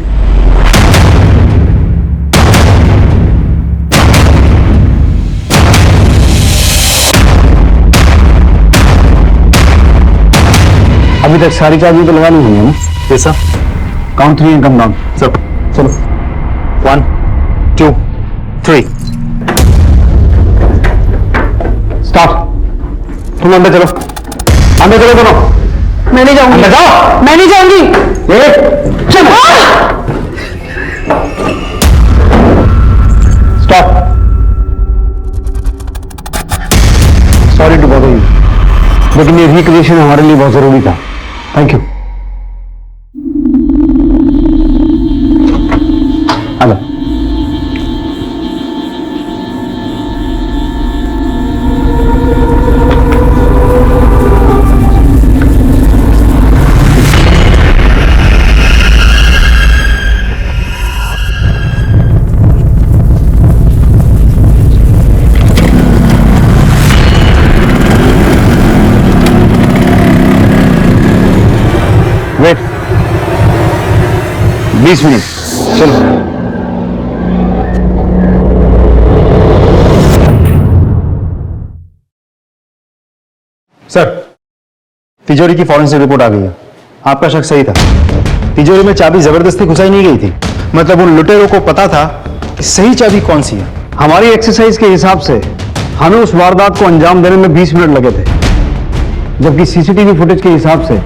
अभी तक सारी चाबी तो लगानी हुई है ना? कैसा? Count 3 and come down. Sir, चलो। 1 2 3। स्टॉप। तुम अंदर चलो, अंदर चलो दोनों। मैं नहीं जाऊंगी। अंदर जाओ। मैं नहीं जाऊंगी। चलो। Stop. Sorry to bother you, लेकिन ये रिक्रिएशन हमारे लिए बहुत जरूरी था। Thank you. Hello. Wait 20 minute. चलो। सर, तिजोरी की फॉरेंसिक रिपोर्ट आ गई है। आपका शक सही था, तिजोरी में चाबी जबरदस्ती घुसाई नहीं गई थी। मतलब उन लुटेरों को पता था कि सही चाबी कौन सी है। हमारी एक्सरसाइज के हिसाब से हमें उस वारदात को अंजाम देने में 20 मिनट लगे थे, जबकि सीसीटीवी फुटेज के हिसाब से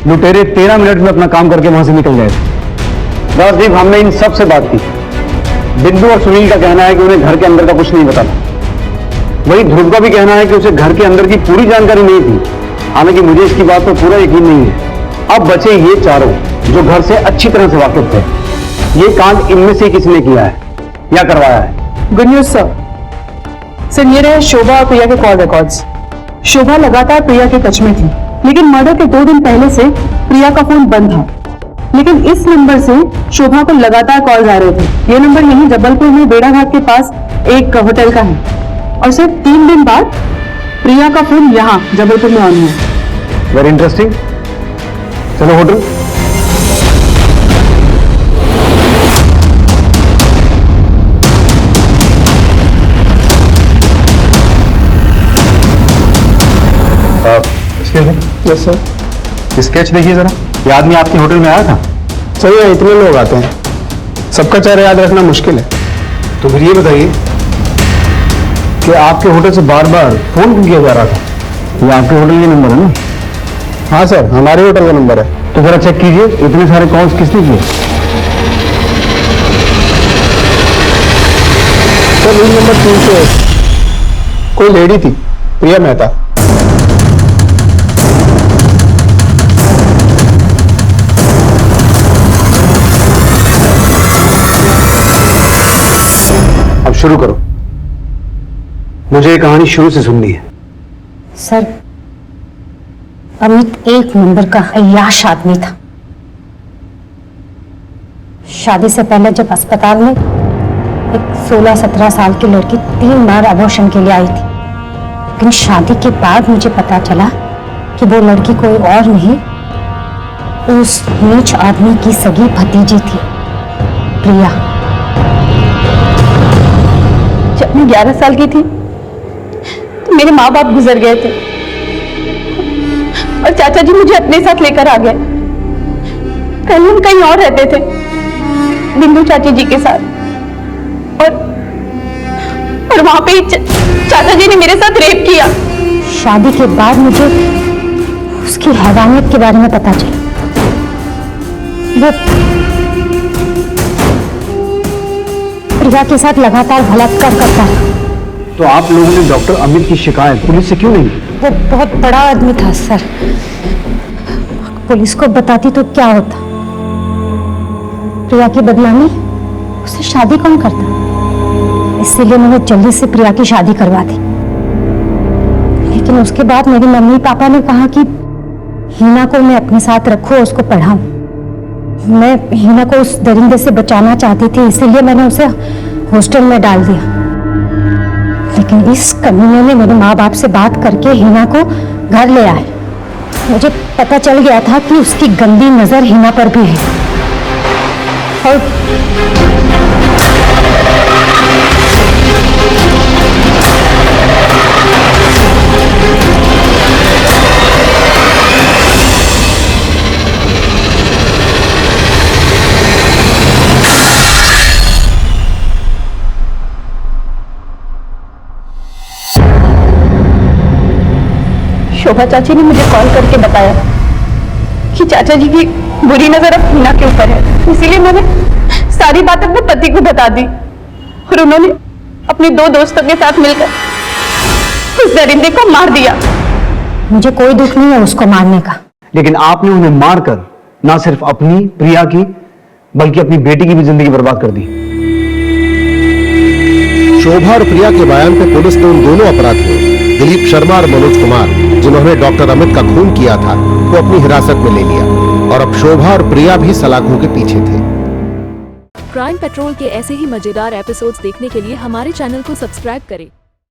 लुटेरे 13 मिनट में अपना काम करके वहां से निकल गए थे। राजदीप, हमने इन सब से बात की। बिंदु और सुनील का कहना है कि उन्हें घर के अंदर का कुछ नहीं पता था। वही ध्रुव का भी कहना है कि उसे घर के अंदर की पूरी जानकारी नहीं थी। हालांकि मुझे इसकी बात पर पूरा यकीन नहीं है। अब बचे ये चारों जो घर से अच्छी तरह से वाकिफ थे। ये कांड इनमें से किसने किया है या करवाया है? Good news sir. सर, ये रहे शोभा और प्रिया के कॉल रिकॉर्ड्स। शोभा लगातार प्रिया के टच में थी, लेकिन मर्डर के 2 दिन पहले से प्रिया का फोन बंद था। लेकिन इस नंबर से शोभा को लगातार कॉल आ रहे थे। ये नंबर यहीं जबलपुर में बेड़ाघाट के पास एक होटल का है और सिर्फ 3 दिन बाद प्रिया का फोन यहाँ जबलपुर में ऑन हुआ। Very interesting. चलो होटल। Yes sir. स्केच देखिए जरा, ये आदमी आपके होटल में आया था? सही है, इतने लोग आते हैं, सबका चेहरा याद रखना मुश्किल है। तो फिर ये बताइए कि आपके होटल से बार बार फोन क्यों किया जा रहा था? ये आपके होटल का नंबर है ना? हाँ सर, हमारे होटल का नंबर है। तो जरा चेक कीजिए इतने सारे कॉल्स किसने किए? सर रूम नंबर 301 कोई लेडी थी, प्रिया मेहता। अब शुरू करो, मुझे ये कहानी शुरू से सुननी है। सर, अमित एक नंबर का अय्याश आदमी था। शादी से पहले जब अस्पताल में एक 16-17 साल की लड़की 3 बार अबॉर्शन के लिए आई थी, लेकिन शादी के बाद मुझे पता चला कि वो लड़की कोई और नहीं, उस नीच आदमी की सगी भतीजी थी, प्रिया। जब मैं 11 साल की थी तो मेरे माँ बाप गुजर गए थे और चाचा जी मुझे अपने साथ लेकर आ गए। पहले हम कहीं और रहते थे, बिंदु चाची जी के साथ, और वहां पे चाचा जी ने मेरे साथ रेप किया। शादी के बाद मुझे उसकी हैवानियत के बारे में पता चला। वो प्रिया के साथ लगातार बलात्कार करता है। तो आप लोगों ने डॉक्टर अमित की शिकायत पुलिस से क्यों नहीं की? वो बहुत बड़ा आदमी था सर, पुलिस को बताती तो क्या होता। प्रिया की बदनामी, उसे शादी कौन करता? इसीलिए मैंने जल्दी से प्रिया की शादी करवा दी। लेकिन उसके बाद मेरी मम्मी पापा ने कहा कि हीना को मैं अपने साथ रखूं, उसको पढ़ाऊं। मैं हीना को उस दरिंदे से बचाना चाहती थी, इसीलिए मैंने उसे हॉस्टल में डाल दिया। लेकिन इस कमीने ने मेरे माँ बाप से बात करके हीना को घर ले आए। मुझे पता चल गया था कि उसकी गंदी नजर हीना पर भी है। और शोभा चाची ने मुझे कॉल करके बताया कि चाचा जी की बुरी नजर अब हीना के ऊपर है, इसीलिए मैंने सारी बात अपने पति को बता दी और उन्होंने अपने 2 दोस्तों के साथ मिलकर उस दरिंदे को मार दिया। मुझे कोई दुख नहीं है उसको मारने का, लेकिन आपने उन्हें मारकर ना सिर्फ अपनी प्रिया की बल्कि अपनी बेटी की भी जिंदगी बर्बाद कर दी। शोभा और प्रिया के बयान पे पुलिस ने उन दोनों अपराधियों दिलीप शर्मा और मनोज कुमार, जिन्होंने डॉक्टर अमित का खून किया था, को अपनी हिरासत में ले लिया और अब शोभा और प्रिया भी सलाखों के पीछे थे। क्राइम पेट्रोल के ऐसे ही मजेदार एपिसोड्स देखने के लिए हमारे चैनल को सब्सक्राइब करें